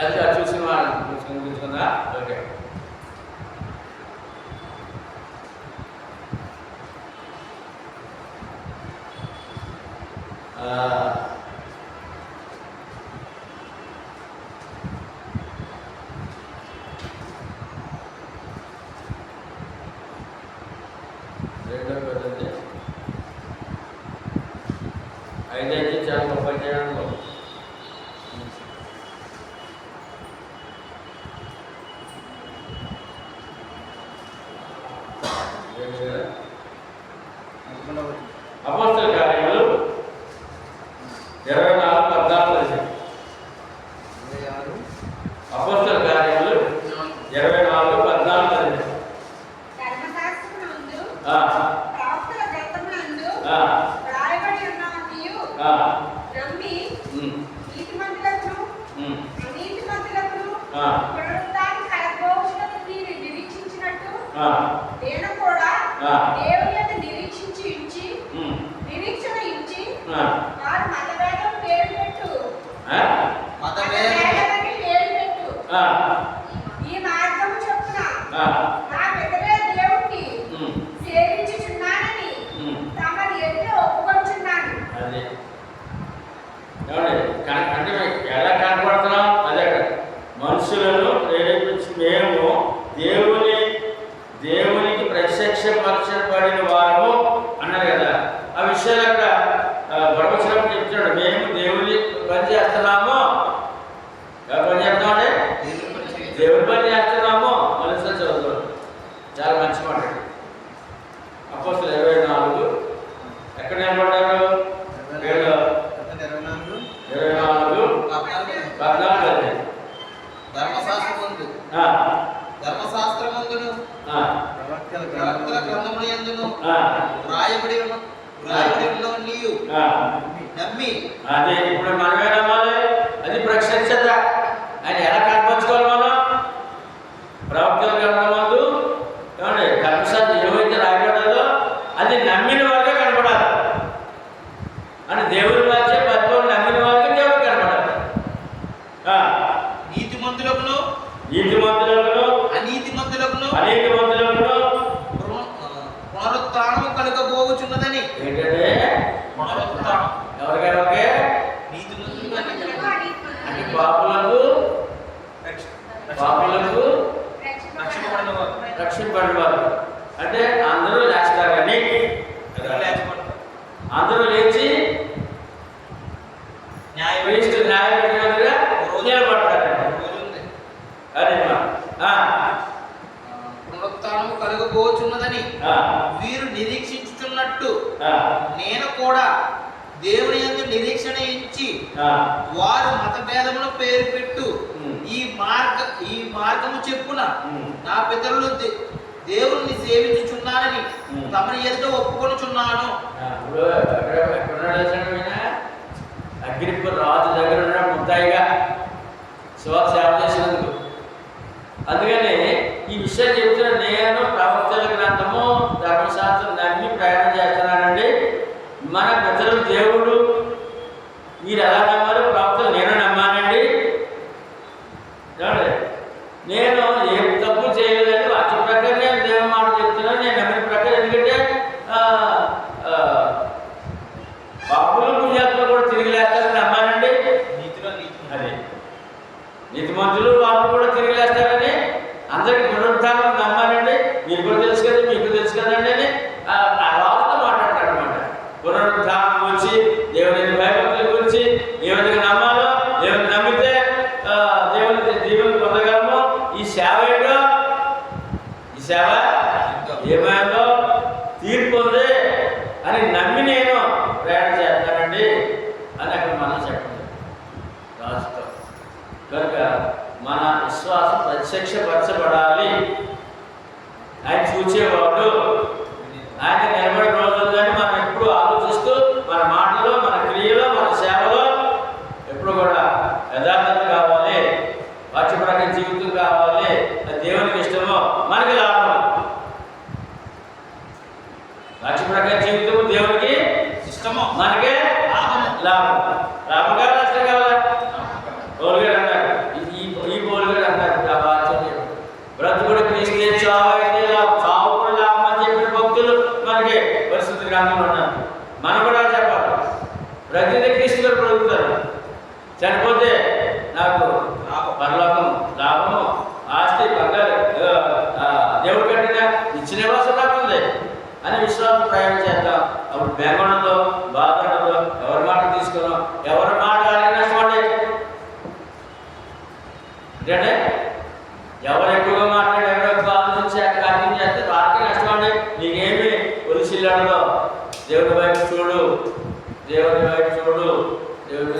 అది చూసిన వాళ్ళు చూసుకుందా? ఓకే. రెండో పద్ధతి 5 చాలా గొప్ప చేయడంలో అపోస్తల కార్యములు 24:14. అపోస్తల కార్యములు 24:14. ధర్మశాస్త్రమునందు ప్రవక్తల గ్రంథమునందు వ్రాయబడి ఉన్నవన్నీయు నమ్మి నీతిమంతులకును అనీతిమంతులకును పునరుద్ధానం కలగబోవునని మీరు నిరీక్షించినట్టు నేను కూడా దేవుని యందు నిరీక్షణ ఇచ్చి వారు మతభేదం పేరు పెట్టు ఈ మార్గము చొప్పున నా బిడ్డలే దేవుణ్ణి సేవించుచున్నానని తమని ఎత్తి ఒప్పుకొచ్చున్నాను. అంటే ఎలా కనపడుతున్నాం? అదే మనుషులను ప్రేరేపించి మేము దేవునికి ప్రత్యక్షపరచబడిన వారు అన్నారు కదా. ఆ విషయాలు అక్కడ గొడవచ్చినప్పుడు చెప్తున్నాడు, మేము దేవుని పని చేస్తున్నాము. ఎవరు పని చేస్తామంటే దేవుని పని చేస్తున్నాము. వ్రాయబడి ఉన్నవన్నీ నమ్మి. అదే ఇప్పుడు మనమే నమ్మాలి, అది ప్రశ్నించద. ఆయన ఎలా కనపరచుకోవాలి మనం? ప్రవక్తల గ్రంథమందు ఏమండి కర్మశాస్త్రం ఏమైతే రాయబడ్డదో అది నమ్మిన వాళ్ళకే కనపడాలి. అంటే దేవుడి వాక్య పద్మం నమ్మిన వాళ్ళకి దేవుడు కనపడాలి. నీతిమంతులకును అనీతిమంతులకును పునరుత్థానము కలుగబోచున్నదని. ఏంటంటే పునరుత్థానం ఎవరికెవరికే? నీతిమంతులకు అంటే పాపులకు రక్షింపబడిన వారు. అంటే అందరూ లేస్తారు కానీ అందరూ లేచి న్యాయపతిగా నిలబడతారండి. అదే పునరుత్థానము కలుగబోచున్నదని వీరు నిరీక్షించుచున్నట్టు నేను కూడా దేవుని యందు నిరీక్షణ ఇచ్చి వారు మతభేదమును పేరు పెట్టు ఈ మార్గము చెప్పున నా పితరులు దేవుణ్ణి సేవించుచున్నారని తమని ఎదుట ఒప్పుకొనుచున్నాను. అగ్రిప్ప రాజు దగ్గర ఉన్న ముద్దాయిగా సేవ చేసినందుకు. అందుకని ఈ విషయం చెప్తున్న నేను ప్రవక్తల గ్రంథము ధర్మశాస్త్రం నమ్మి ప్రయాణం చేస్తున్నానండి. మన పితరులు దేవుడు మీరు ఎలా నమ్మారు? ప్రవక్తలు నేను నమ్మానండి. నేను ఏం తప్పు చేయలేదండి. వాక్య ప్రకారం నేను దేవుని మాట చెప్తున్నాను, నేను నమ్మిన ప్రకారం. ఎందుకంటే పాపులు పుణ్యాత్మలు కూడా తిరిగి లేస్తారని నమ్మానండి. అదే నీతిమంతులు పాపులు కూడా తిరిగి లేస్తారని అందరికి పునరుద్ధానం నమ్మానండి. మీకు కూడా తెలుసు కదా, మీకు తెలుసు కదండి అని రాజుతో మాట్లాడతాడు అనమాట. పునరుద్ధానం గురించి, దేవుని భయభక్తుల గురించి, ఏ విధంగా నమ్మాలో, దేవుని నమ్మితే దేవుని జీవనం పొందగలము. ఈ సేవ ఏంటో, ఈ సేవ ఏమైందో తీర్పు ఉంది అని నమ్మి నేను ప్రయాణం చేస్తానండి అని అక్కడ మనం చెప్పండి రాజుతో. కనుక మన విశ్వాసం ప్రత్యక్షపరచబడాలి. ఆయన చూచేవాడు, ఆయన నిలబడి రోజులని మనం ఎప్పుడు ఆలోచిస్తూ మన మాటలో, మన క్రియలో, మన సేవలో ఎప్పుడు కూడా యథార్థత కావాలి, వాక్యపరమైన జీవితం కావాలి. అది దేవునికి ఇష్టమో మనకి లాభం. వాక్యపరమైన జీవితం దేవునికి ఇష్టమో మనకే లాభం. లాభం కావాలి, నష్టం కావాలా? పోలుగాడు అన్నారు, ఈ పోలుగాడు అన్నారు బ్రతుకుడు క్రీస్తే చావైతే చావు కూడా లాభం అని చెప్పిన భక్తులు మనకి పరిస్థితి గ్రంథంలో ఉన్నారు. మనం కూడా చెప్పాలి, ప్రతిదీ క్రీస్తు గారు బ్రతుకుతారు. చనిపోతే నాకు పరలోకం లాభము, ఆస్తి బంగారు దేవుడు కట్టిన ఇచ్చిన నివాసం నాకు ఉంది అని విశ్వాసం ప్రయాణం చేద్దాం. అప్పుడు బెంగళూరులో బాధ ఉండదు. ఎవరి మాట తీసుకున్నాం, ఎవరి మాట వాళ్ళకి నష్టపడే అంటే ఎవరు ఎక్కువగా మాట్లాడి ఎవరు ఎక్కువ ఆలోచించి కార్యం చేస్తే వాళ్ళకి నష్టపడి నీకేమి ఒలిసిల్లాడదో దేవుని వైపు చూడు, దేవుని వైపు చూడు, దేవుని